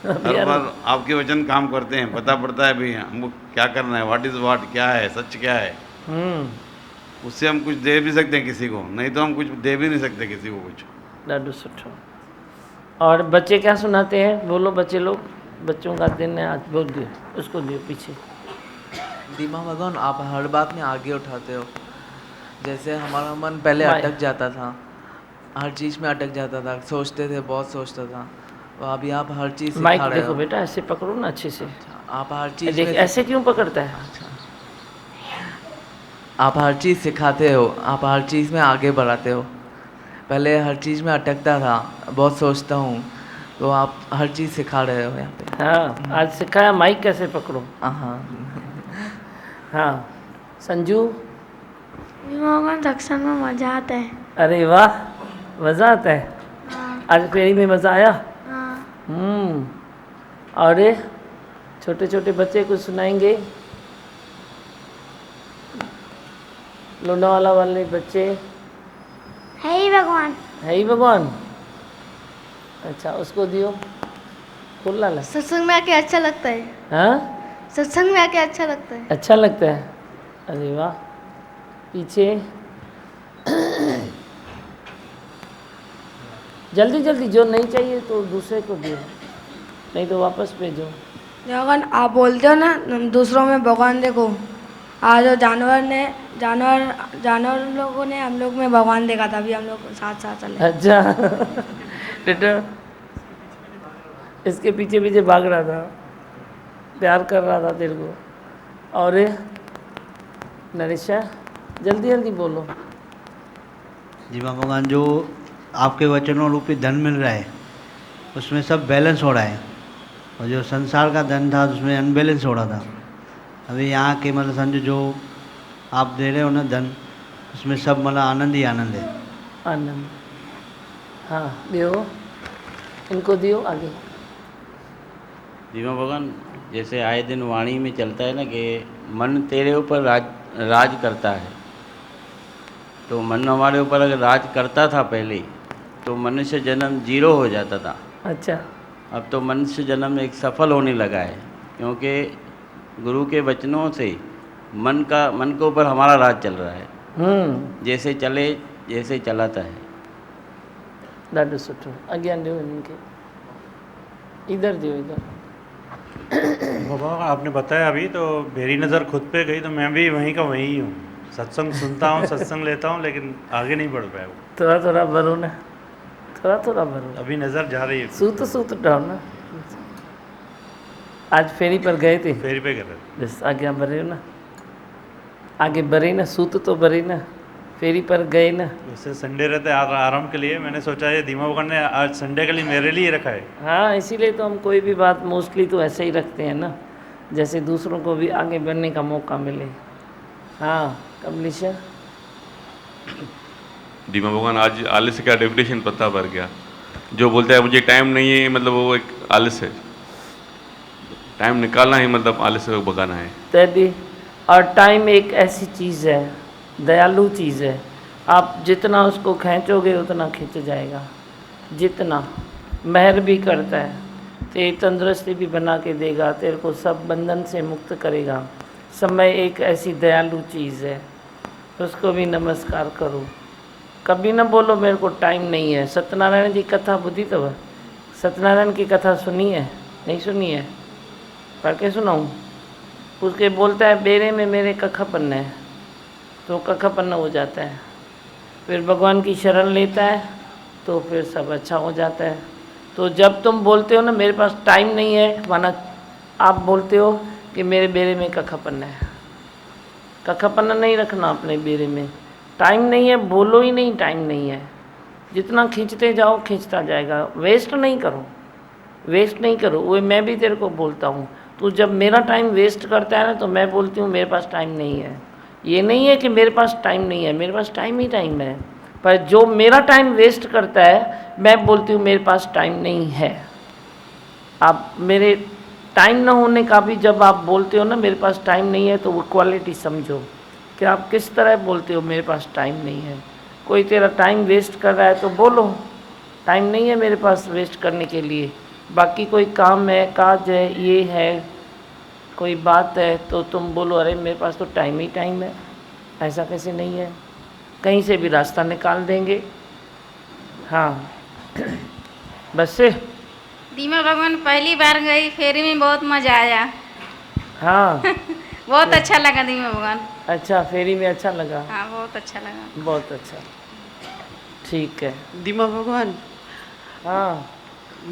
हर बार आपके वचन काम करते हैं, पता पड़ता है भाई हमको क्या करना है, व्हाट इज़ व्हाट, क्या है सच, क्या है। उससे हम कुछ दे भी सकते हैं किसी को, नहीं तो हम कुछ दे भी नहीं सकते किसी को कुछ। लाडू सुठो। और बच्चे क्या सुनाते हैं, बोलो बच्चे लोग, बच्चों का दिन है आज, बोल दियो, उसको दियो पीछे। दीमा भगवान, आप हर बात में आगे उठाते हो। जैसे हमारा मन पहले अटक जाता था, हर चीज़ में अटक जाता था, सोचते थे, बहुत सोचता था, तो अभी आप हर चीज़ सिखा रहे हो। माइक देखो बेटा, ऐसे पकड़ो ना अच्छे से। आप हर चीज़ देख ऐसे क्यों पकड़ता है? आप हर चीज़ सिखाते हो, आप हर चीज़ में आगे बढ़ाते हो। पहले हर चीज़ में अटकता था, बहुत सोचता हूँ, तो आप हर चीज़ सिखा रहे हो यहाँ पे। हाँ, आज सिखाया माइक कैसे पकड़ो। हाँ हाँ, संजू। दक्षिण में मज़ा आता है। अरे वाह, मज़ा आता है। हाँ। आज पेड़ी में मज़ा आया। हाँ। और छोटे छोटे बच्चे कुछ सुनाएंगे, लोनावाला वाले बच्चे। है ही भगवान। है ही भगवान। अच्छा, उसको दियो, खोल ला। सत्संग में आके अच्छा लगता है। हाँ, सत्संग में आके अच्छा लगता है। अच्छा लगता है। अरे वाह, पीछे जल्दी जल्दी, जो नहीं चाहिए तो दूसरे को दियो, नहीं तो वापस भेजो। भगवान, आप बोलते हो ना दूसरों में भगवान देखो, आज जानवर लोगों ने हम लोग में भगवान देखा था, अभी हम लोग साथ साथ चले। अच्छा बेटा, इसके पीछे पीछे भाग रहा था, प्यार कर रहा था तेरे को। और नरेशा, जल्दी जल्दी बोलो। जी भगवान, जो आपके वचनों रूपी धन मिल रहा है उसमें सब बैलेंस हो रहा है, और जो संसार का धन था उसमें अनबैलेंस हो रहा था। अभी यहाँ के मतलब समझो जो आप दे रहे हो ना धन, उसमें सब मतलब आनंद ही आनंद है। आनंद। हाँ, दियो, इनको दियो आगे। दीमा भगवान, जैसे आए दिन वाणी में चलता है ना कि मन तेरे ऊपर राज करता है, तो मन हमारे ऊपर अगर राज करता था पहले, तो मनुष्य जन्म 0 हो जाता था। अच्छा। अब तो मनुष्य जन्म एक सफल होने लगा है, क्योंकि गुरु के वचनों से मन के ऊपर हमारा राज चल रहा है। जैसे चले जैसे चलाता है। ॾाढो सुठो। अॻियां ॾियो हिननि खे, इधर दियो इधर। बाबा आपने बताया अभी तो मेरी नज़र खुद पे गई तो मैं भी वहीं का वहीं हूँ। सत्संग सुनता हूँ, सत्संग लेता हूँ, लेकिन आगे नहीं बढ़ पाया। थोड़ा थोड़ा भरो ना, थोड़ा थोड़ा भरो। अभी नज़र जा रही है। सूत डाल ना। आज फेरी पर गए थे। फेरी पे गए। बस आगे भरे ना, आगे भरे ना, सूत तो भरे ना, फेरी पर गए ना। वैसे संडे रहते आराम के लिए, मैंने सोचा ये धीमा भगवान ने आज संडे के लिए मेरे लिए रखा है। हाँ, इसीलिए तो हम कोई भी बात मोस्टली तो ऐसे ही रखते हैं ना, जैसे दूसरों को भी आगे बढ़ने का मौका मिले। हाँ कमलेशा। धीमा भगवान आज आलस्य का डेफिनेशन पता पड़ गया। जो बोलता है मुझे टाइम नहीं है, मतलब वो एक आलस्य है। टाइम निकालना ही मतलब आलस्य को भगाना है। तभी और टाइम एक ऐसी चीज़ है, दयालु चीज़ है। आप जितना उसको खींचोगे उतना खींच जाएगा। जितना मेहर भी करता है, तेरी तंदुरुस्ती भी बना के देगा, तेरे को सब बंधन से मुक्त करेगा। समय एक ऐसी दयालु चीज़ है, उसको भी नमस्कार करो। कभी ना बोलो मेरे को टाइम नहीं है। सत्यनारायण जी कथा बुद्धि तो सत्यनारायण की कथा सुनी है? नहीं सुनी है? पढ़ के सुनाऊँ? उसके बोलता है बेरे में मेरे कखा पन्ना है, तो कखा पन्ना हो जाता है। फिर भगवान की शरण लेता है तो फिर सब अच्छा हो जाता है। तो जब तुम बोलते हो ना मेरे पास टाइम नहीं है, माना आप बोलते हो कि मेरे बेरे में कखा पन्ना है। कखा पन्ना नहीं रखना अपने बेरे में। टाइम नहीं है बोलो ही नहीं, टाइम नहीं है। जितना खींचते जाओ खींचता जाएगा। वेस्ट नहीं करो, वेस्ट नहीं करो। वो मैं भी तेरे को बोलता हूँ, तो जब मेरा टाइम वेस्ट करता है ना तो मैं बोलती हूँ मेरे पास टाइम नहीं है। ये नहीं है कि मेरे पास टाइम नहीं है, मेरे पास टाइम ही टाइम है। पर जो मेरा टाइम वेस्ट करता है मैं बोलती हूँ मेरे पास टाइम नहीं है। आप मेरे टाइम ना होने का भी जब आप बोलते हो ना मेरे पास टाइम नहीं है, तो वो क्वालिटी समझो कि आप किस तरह बोलते हो मेरे पास टाइम नहीं है। कोई तेरा टाइम वेस्ट कर रहा है तो बोलो टाइम नहीं है मेरे पास वेस्ट करने के लिए। बाकी कोई काम है, काज है, ये है, कोई बात है, तो तुम बोलो अरे मेरे पास तो टाइम ही टाइम है। ऐसा कैसे नहीं है? कहीं से भी रास्ता निकाल देंगे। हाँ बस से धीमा भगवान पहली बार गई फेरी में, बहुत मज़ा आया। हाँ बहुत अच्छा लगा धीमा भगवान। अच्छा, फेरी में अच्छा लगा? हाँ बहुत अच्छा लगा। बहुत अच्छा, ठीक है। धीमा भगवान, हाँ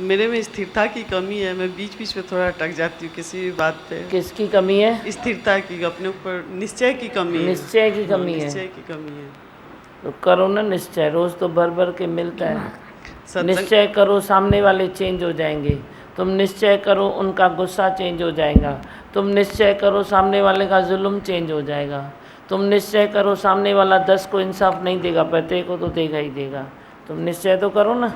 मेरे में स्थिरता की कमी है। मैं बीच बीच में थोड़ा अटक जाती हूँ किसी भी बात पे। किसकी कमी है? स्थिरता की, अपने ऊपर निश्चय की कमी है। निश्चय की कमी है? निश्चय की कमी है। तो करो ना निश्चय, रोज़ तो भर भर के मिलता है। निश्चय करो, सामने वाले चेंज हो जाएंगे। तुम निश्चय करो, उनका गुस्सा चेंज हो जाएगा। तुम निश्चय करो, सामने वाले का जुल्म चेंज हो जाएगा। तुम निश्चय करो, सामने वाला 10 को इंसाफ नहीं देगा, प्रत्येक को तो देगा ही देगा। तुम निश्चय तो करो ना।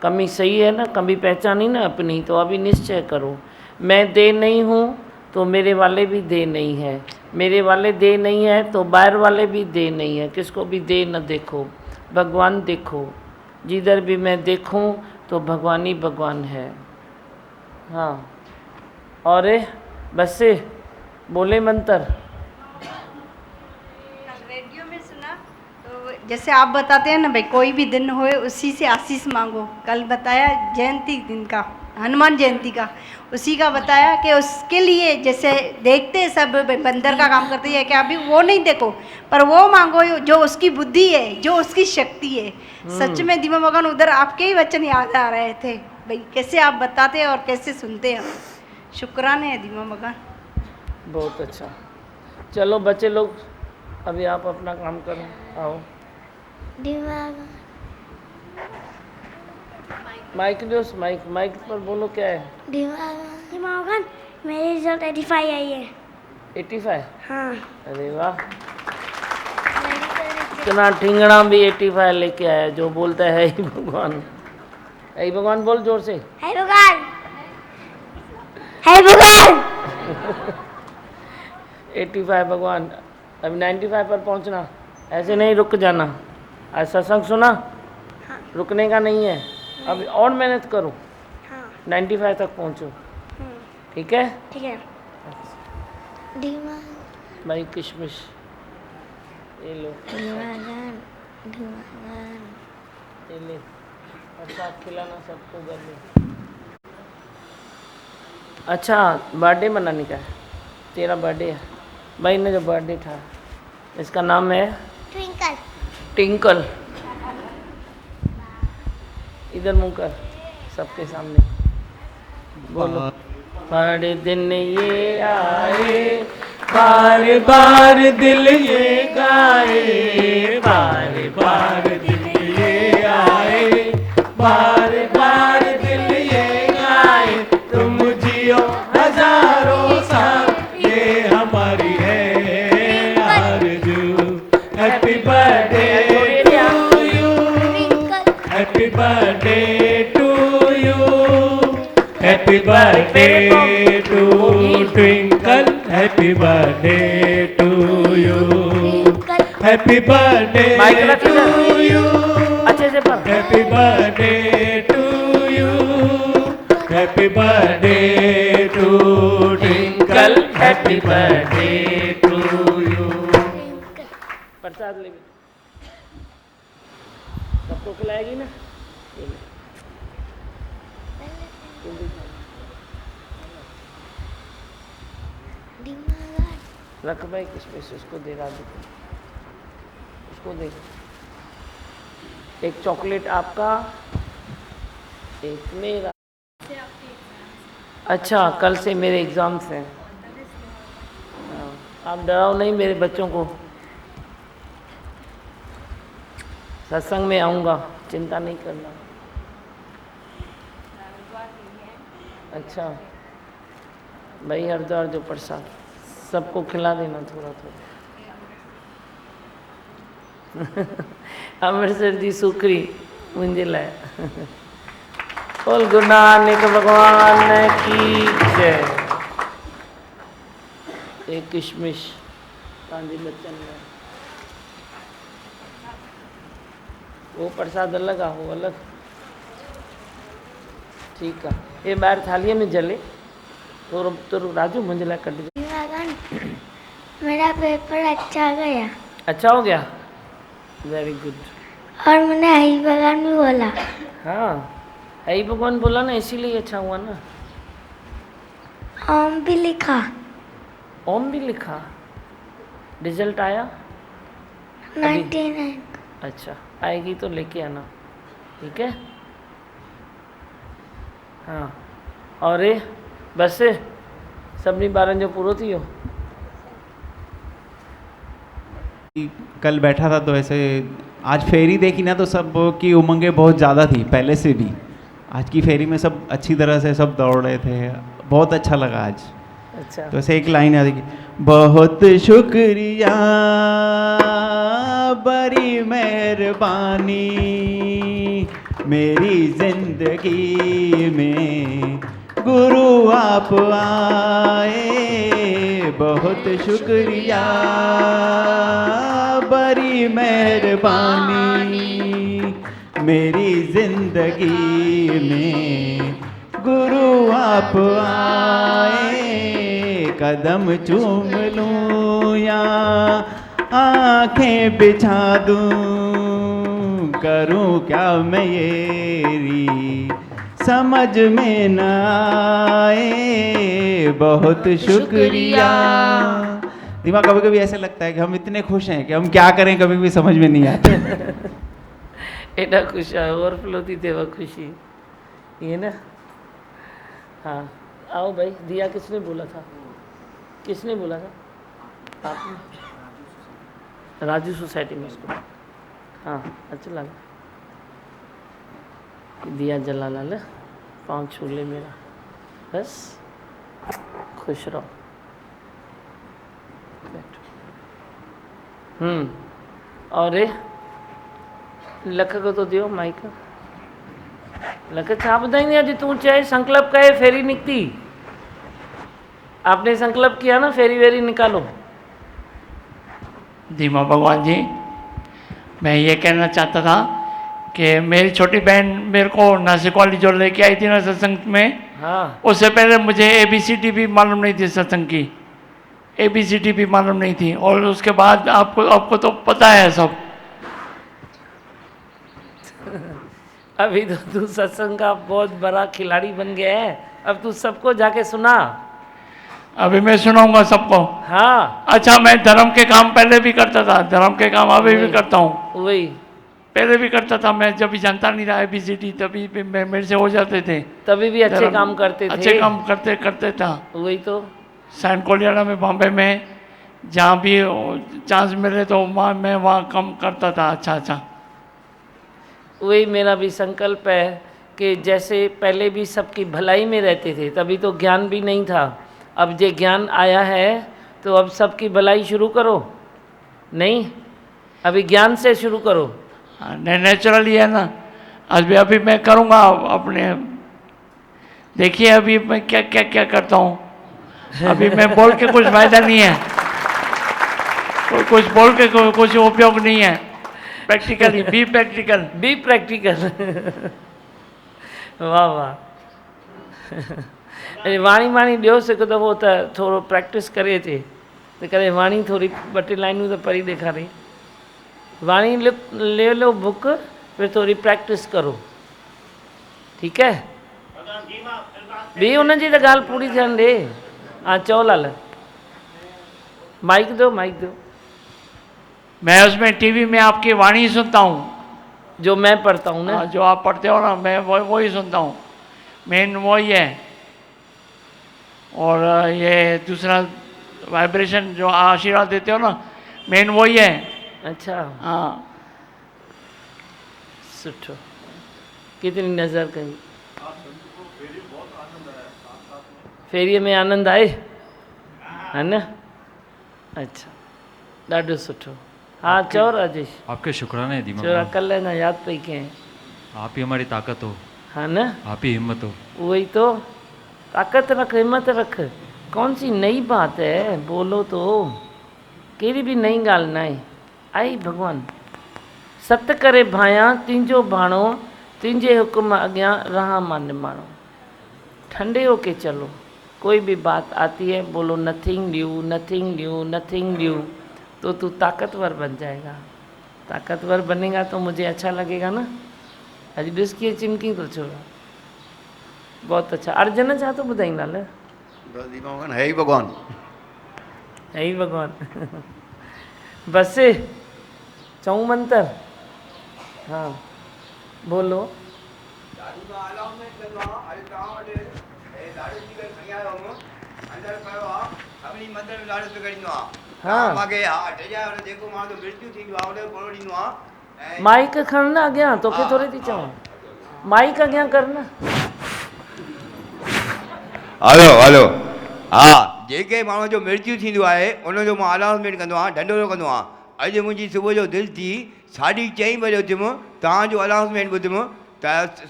कमी सही है ना, कमी पहचानी ना अपनी, तो अभी निश्चय करो मैं दे नहीं हूँ तो मेरे वाले भी दे नहीं है, मेरे वाले दे नहीं है तो बाहर वाले भी दे नहीं है। किसको भी दे न देखो, भगवान देखो। जिधर भी मैं देखूं तो भगवान ही भगवान है। हाँ और बस से बोले मंत्र। रेडियो में सुना तो जैसे आप बताते हैं ना भाई कोई भी दिन होए उसी से आशीष मांगो। कल बताया जयंती दिन का, हनुमान जयंती का, उसी का बताया कि उसके लिए जैसे देखते सब बंदर का काम करते हैं कि अभी वो नहीं देखो पर वो मांगो जो उसकी बुद्धि है, जो उसकी शक्ति है। सच में धीमा भगवान उधर आपके ही वचन याद आ रहे थे भाई, कैसे आप बताते हैं और कैसे सुनते हैं। शुक्राने है धीमा भगवान। बहुत अच्छा। चलो बच्चे लोग अभी आप अपना काम करो, आओ। माइक दो, माइक पर बोलो क्या है। धीमा भगवान मेरे रिजल्ट 85 आई है। 85? हाँ। अरे वाह, इतना ठिंगड़ा भी 85 लेके आया, जो बोलता है ही भगवान। है भगवान बोल जोर से, है भगवान, है भगवान। 85 भगवान। अब 95 पर पहुंचना, ऐसे नहीं रुक जाना। आज सत्संग सुना? हाँ। रुकने का नहीं है, अब और मेहनत करो। हाँ। 95 तक पहुंचो, ठीक है? ठीक है। धीमा भाई किशमिश ये लो ये ले प्रसाद खिलाना सबको घर में। अच्छा बर्थडे मनाने का है, तेरा बर्थडे है भाई ने जो बर्थडे था, इसका नाम है ट्विंकल। टिंकल। इधर मुंह कर सबके सामने बोलो। बड़े दिन ये आए बार बार दिल ये गाए, बार बार दिल ये आए, बार बार दिल ये गाए, तुम जियो हजारों साल ये हमारी है आरज़ू। Happy birthday to you, happy birthday to you, happy birthday to Twinkle, happy birthday to you, happy birthday to you, अच्छे से पढ़। Happy birthday to you, happy birthday to Twinkle, happy birthday to you. प्रसाद ले सबको खिलाएगी ना? रख भाई किसमें से उसको दे, राजू को उसको दे। एक चॉकलेट आपका, एक मेरा। अच्छा कल से मेरे एग्ज़ाम्स हैं, आप डराओ नहीं मेरे बच्चों को। सत्संग में आऊँगा, चिंता नहीं करना। अच्छा भाई हरिद्वार जो प्रसाद सबको खिला देना थोड़ा थोड़ा। अमृतसर जी सुखरी मुंहिंजे लाइ। बोल गुरु नानक भगवान की जय। एक किशमिश तव्हांजे बच्चन में, वो प्रसाद अलग आहे, वो अलग ठीकु आहे। ये ॿाहिरि थालीअ में जले थोरो तुर राजू मुंहिंजे लाइ कढ। मेरा पेपर अच्छा गया। अच्छा हो गया, वेरी गुड। और मैंने हरी भगवान भी बोला। हाँ हरी भगवान बोला ना, इसीलिए अच्छा हुआ ना। ओम भी लिखा। ओम भी लिखा। रिजल्ट आया 99। अच्छा आएगी तो लेके आना, ठीक है। हाँ और ये बस सभिनी ॿारनि जो पूरो थी वियो। कल बैठा था तो ऐसे आज फेरी देखी ना, तो सब की उमंगें बहुत ज़्यादा थी पहले से भी। आज की फेरी में सब अच्छी तरह से सब दौड़ रहे थे, बहुत अच्छा लगा आज। अच्छा तो ऐसे एक लाइन याद है, बहुत शुक्रिया बड़ी मेहरबानी मेरी जिंदगी में गुरु आप आए, बहुत शुक्रिया बड़ी मेहरबानी मेरी जिंदगी में गुरु आप आए। कदम चूम लूँ या आँखें बिछा दूँ, करूँ क्या मैं येरी समझ में न आए, बहुत शुक्रिया। दिमाग कभी कभी ऐसे लगता है कि हम इतने खुश हैं कि हम क्या करें कभी भी समझ में नहीं आता। एॾा खुश आहे, ओवरफ्लो थी थिएव खुशी, ये ना। हाँ आओ भाई। दिया किसने बोला था, किसने बोला था? आपने? राजू सोसाइटी में उसको। हाँ अच्छा लगा। दिया जला ला, पाँव छू ले मेरा, बस खुश रहो। और ये लख को तो दियो माइक। लख छा ॿुधाईंदी अॼु तूं चए संकल्प कहे फेरी निकती। आपने संकल्प किया ना, फेरी वेरी निकालो। धीमा भगवान जी, मैं ये कहना चाहता था कि मेरी छोटी बहन मेरे को नासिक वाली जो लेके आई थी ना सत्संग में, हाँ उससे पहले मुझे ABCD भी मालूम नहीं थी सत्संग की। ABCD भी मालूम नहीं थी। और उसके बाद आपको तो पता है सब। अभी तो तू सत्संग का बहुत बड़ा खिलाड़ी बन गया है, अब तू सबको जाके सुना। अभी मैं सुनाऊंगा सबको। हाँ। अच्छा, मैं धर्म के काम पहले भी करता था, धर्म के काम अभी भी करता हूँ। वही पहले भी करता था मैं, जब भी जानता नहीं रहा ABCD तभी भी मेरे से हो जाते थे। तभी भी अच्छे काम करते थे। अच्छे काम करते था। वही तो सैन कोलियाना में, बॉम्बे में, जहाँ भी चांस मिले तो मैं वहाँ काम करता था। अच्छा। वही मेरा भी संकल्प है कि जैसे पहले भी सबकी भलाई में रहते थे, तभी तो ज्ञान भी नहीं था। अब जे ज्ञान आया है तो अब सबकी भलाई शुरू करो। नहीं, अभी ज्ञान से शुरू करो। नेचुरली है ना। अभी मैं करूँगा अपने, देखिए अभी मैं क्या करता हूँ। अभी मैं बोल के कुछ फायदा नहीं है, कुछ बोल के कुछ उपयोग नहीं है। Practically be practical. वाह वाह। अरे वाणी ॾियो हिकु दफ़ो त थोरो प्रैक्टिस करे अचे, त करे वाणी थोरी 2-3 लाइनूं त पढ़ी ॾेखारे। वाणी ले लो बुक, फिर थोड़ी प्रैक्टिस करो, ठीक है। भी उनजी त ॻाल्हि पूरी थियण ॾे। हाँ चओ लाल, माइक दो। मैं उसमें टीवी में आपकी वाणी सुनता हूँ, जो मैं पढ़ता हूँ ना। जो आप पढ़ते हो ना, मैं वही सुनता हूँ। मेन वही है। और ये दूसरा वाइब्रेशन जो आशीर्वाद देते हो ना, मेन वही है। अच्छा। हाँ, सुठो। कितनी नज़र कई फेरीअ में आनंद आए, है ना। अच्छा, ॾाढो सुठो। हाँ चओ राजेश। आपके शुक्राने हैं दीमा। चोरा कल ना याद पई कहें। आप ही हमारी ताकत हो। हाँ ना। आप ही हिम्मत हो। वही तो, ताकत रख, हिम्मत रख। कौन सी नई बात है, बोलो तो। कहिड़ी भी नई ॻाल्हि न आहे। आई भगवान सत करे भाया तुंहिंजो भाणो, तुंहिंजे हुक्म अॻियां रहा मां निमाणो। ठंडे होके चलो, कोई भी बात आती है बोलो नथिंग ड्यू, तो तू ताकतवर बन जाएगा। ताकतवर बनेगा तो मुझे अच्छा लगेगा ना। अॼु ॾिस कीअं चिमकी थो छोड़ा। बहुत अच्छा। अर्जन छा तो ॿुधाई लाल? है ही भगवान। है ही भगवान। बस चऊं मंत्र? हाँ बोलो। माइक खणना अॻियां, तोखे थोड़ी थी चवां। माइक अॻियां करना। हलो हाँ, जेके माण्हू जो मृत्यु थींदो आहे उनजो मां अनाउंसमेंट कंदो आहियां, ढंढोरो कंदो आहियां। अॼु मुंहिंजी सुबुह जो दिलि थी 4:30 बजे उथियुमि, तव्हांजो अनाउंसमेंट ॿुधुमि त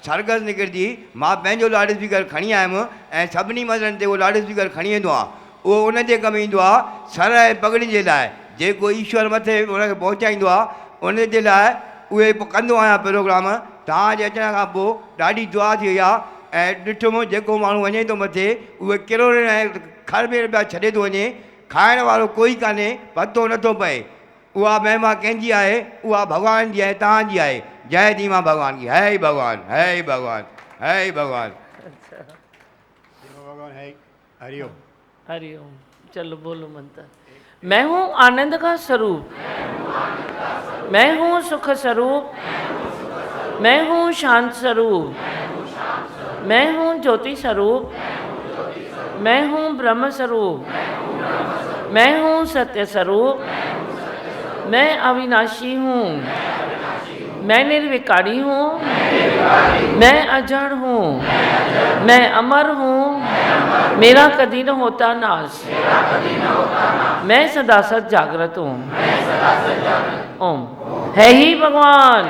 सरगस निकिरंदी। मां पंहिंजो लाउड स्पीकर खणी आयुमि ऐं सभिनी मंदरनि ते उहो लाउड स्पीकर खणी वेंदो आहे। उहो उन जे कमु ईंदो आहे, सर ऐं पगड़ी जे लाइ। जेको ईश्वर मथे उनखे पहुचाईंदो आहे, उन जे लाइ उहे कंदो आहियां प्रोग्राम। तव्हांजे अचण खां पोइ ॾाढी दुआ थी वई आहे। ऐं ॾिठुमि जेको माण्हू वञे थो मथे, उहे किरोड़नि ऐं खरबे रुपया छॾे थो वञे, खाइण वारो कोई कान्हे, पतो नथो पए। उहा महिमा कंहिंजी आहे? उहा भॻवान जी आहे, तव्हांजी आहे। जय दीमा भगवान की। है भगवान, है भगवान, है भगवान। हरिओम। हरिओम। चलो बोलो मंत्र। मैं हूँ आनंद का स्वरूप, मैं हूँ सुख स्वरूप, मैं हूँ शांत स्वरूप, मैं हूँ ज्योति स्वरूप, मैं हूँ ब्रह्म स्वरूप, मैं हूँ सत्य स्वरूप, मैं अविनाशी हूँ, मैं निर्विकारी हूँ, मैं अजड़ हूँ, मैं अमर हूँ, मेरा कभी न होता नाश, मैं सदा सत जागृत हूँ। ओम। है ही भगवान,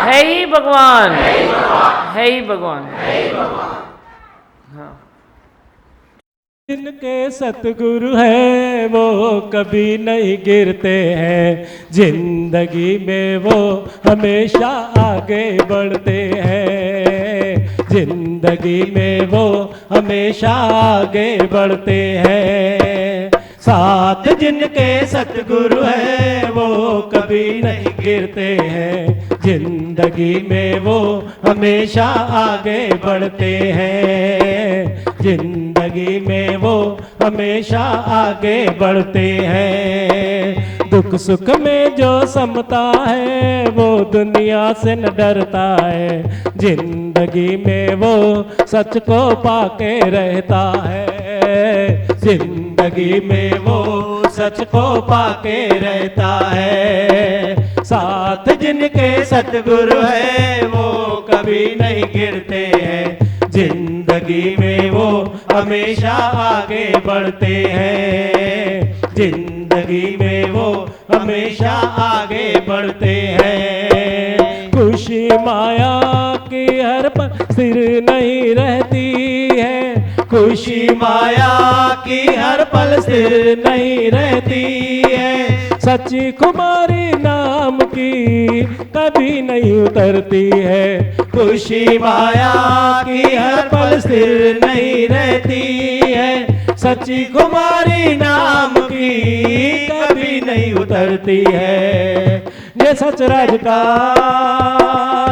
है ही भगवान, है ही भगवान। हाँ। जिनके सतगुरु हैं वो कभी नहीं गिरते हैं, जिंदगी में वो हमेशा आगे बढ़ते हैं, जिंदगी में वो हमेशा आगे बढ़ते हैं। साथ जिनके सतगुरु हैं वो कभी नहीं गिरते हैं, जिंदगी में वो हमेशा आगे बढ़ते हैं, जिंदगी में वो हमेशा आगे बढ़ते हैं। दुख सुख में जो समता है वो दुनिया से न डरता है, जिंदगी में वो सच को पाके रहता है, जिंदगी में वो सच को पाके रहता है। साथ जिनके सतगुरु है वो कभी नहीं गिरते हैं, जिंदगी में वो हमेशा आगे बढ़ते हैं, जिंदगी में वो हमेशा आगे बढ़ते हैं। खुशी माया की हर पल स्थिर नहीं रहती है, खुशी माया की हर पल स्थिर नहीं रहती है, सच्ची खुमारी नाम की कभी नहीं उतरती है, खुशी माया की हर पल स्थिर नहीं रहती है, सच्ची खुमारी नाम की कभी नहीं उतरती है। ये सच राज का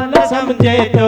न समझे तो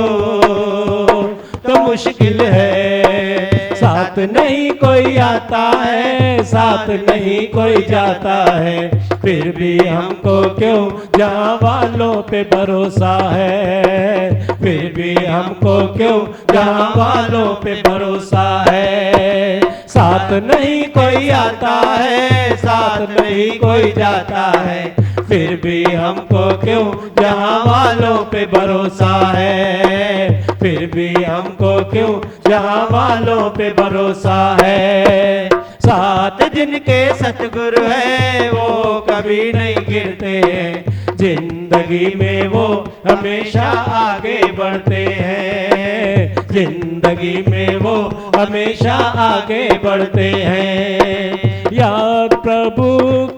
मुश्किल है, साथ नहीं कोई आता है, साथ नहीं कोई जाता है, फिर भी हमको क्यों जहाँ वालों पे भरोसा है, फिर भी हमको क्यों जहाँ वालों पे भरोसा है। साथ नहीं कोई आता है, साथ नहीं कोई जाता है, फिर भी हमको क्यों जहाँ वालों पे भरोसा है, फिर भी हमको क्यों जहाँ वालों पे भरोसा है। साथ जिनके सतगुरु है वो कभी नहीं गिरते हैं, जिंदगी में वो हमेशा आगे बढ़ते हैं, जिंदगी में वो हमेशा आगे बढ़ते हैं। याद प्रभु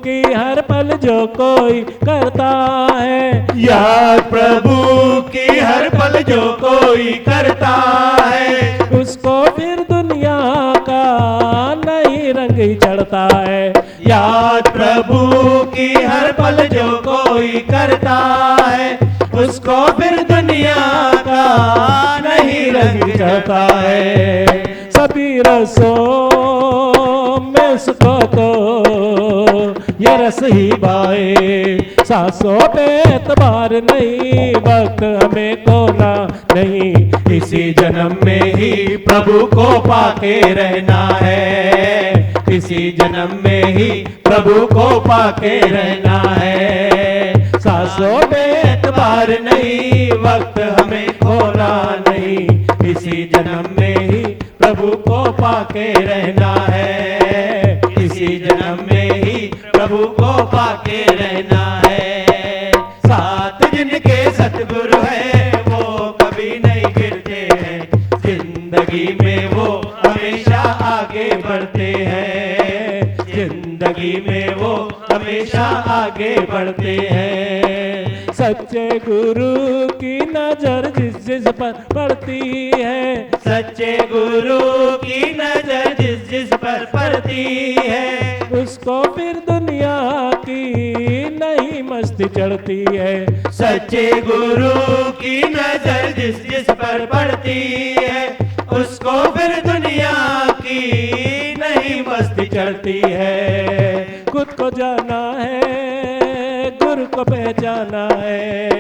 की हर पल जो कोई करता है, याद प्रभु की हर पल जो कोई करता है, उसको फिर दुनिया का नई रंग ही चढ़ता है। याद प्रभु की हर पल जो कोई करता है, उसको फिर दुनिया का नहीं रंग चढ़ता है। सभी रसों में उसको तो ये रस ही बाए, सांसों पे एतबार नहीं, वक्त हमें कोना नहीं, इसी जन्म में ही प्रभु को पाके रहना है, इसी जन्म में ही प्रभु को पाके रहना है। सांसों पे एतबार नहीं, वक्त हमें खोना नहीं, इसी जन्म में ही प्रभु को पाके रहना है, इसी जन्म में ही प्रभु को पाके रहना है। साथ जिनके सतगुरु है वो कभी नहीं गिरते हैं, जिंदगी में वो हमेशा आगे बढ़ते हैं, जिंदगी में वो हमेशा आगे बढ़ते हैं। सच्चे गुरु की नजर जिस जिस पर पड़ती है, सच्चे गुरु की नजर जिस जिस पर पड़ती है, उसको फिर दुनिया की नई मस्ती चढ़ती है। सच्चे गुरु की नजर जिस जिस पर पड़ती है, उसको फिर दुनिया की नई मस्ती चढ़ती है। खुद को जाना है, गुरु को पहचाना है,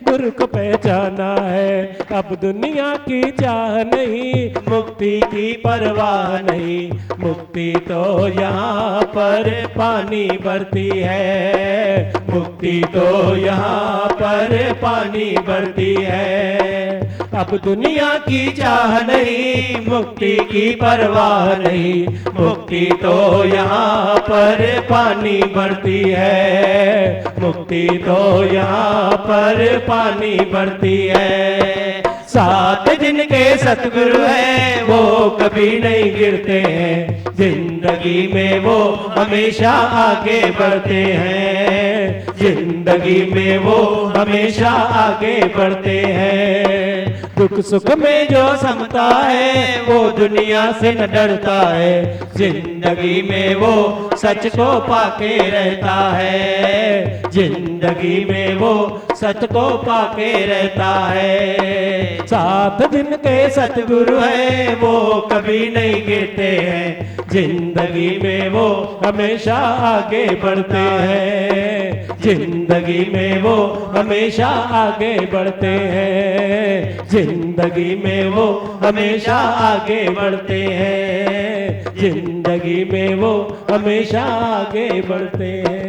गुरु को पहचाना है, अब दुनिया की चाह नहीं, मुक्ति की परवाह नहीं, मुक्ति तो यहाँ पर पानी भरती है, मुक्ति तो यहाँ पर पानी भरती है। अब दुनिया की चाह नहीं, मुक्ति की परवाह नहीं, मुक्ति तो यहाँ पर पानी भरती है, मुक्ति तो यहाँ पर पानी भरती है। साथ जिनके सतगुरु है वो कभी नहीं गिरते हैं, जिंदगी में वो हमेशा आगे बढ़ते हैं, जिंदगी में वो हमेशा आगे बढ़ते हैं। दुख सुख में जो समता है वो दुनिया से न डरता है, जिंदगी में वो सच को पाके रहता है, जिंदगी में वो सच को पाके रहता है। 7 दिन के सतगुरु है वो कभी नहीं गिरते हैं, जिंदगी में वो हमेशा आगे बढ़ते हैं, जिंदगी में वो हमेशा आगे बढ़ते हैं, जिंदगी में वो हमेशा आगे बढ़ते हैं, जिंदगी में वो हमेशा आगे बढ़ते हैं।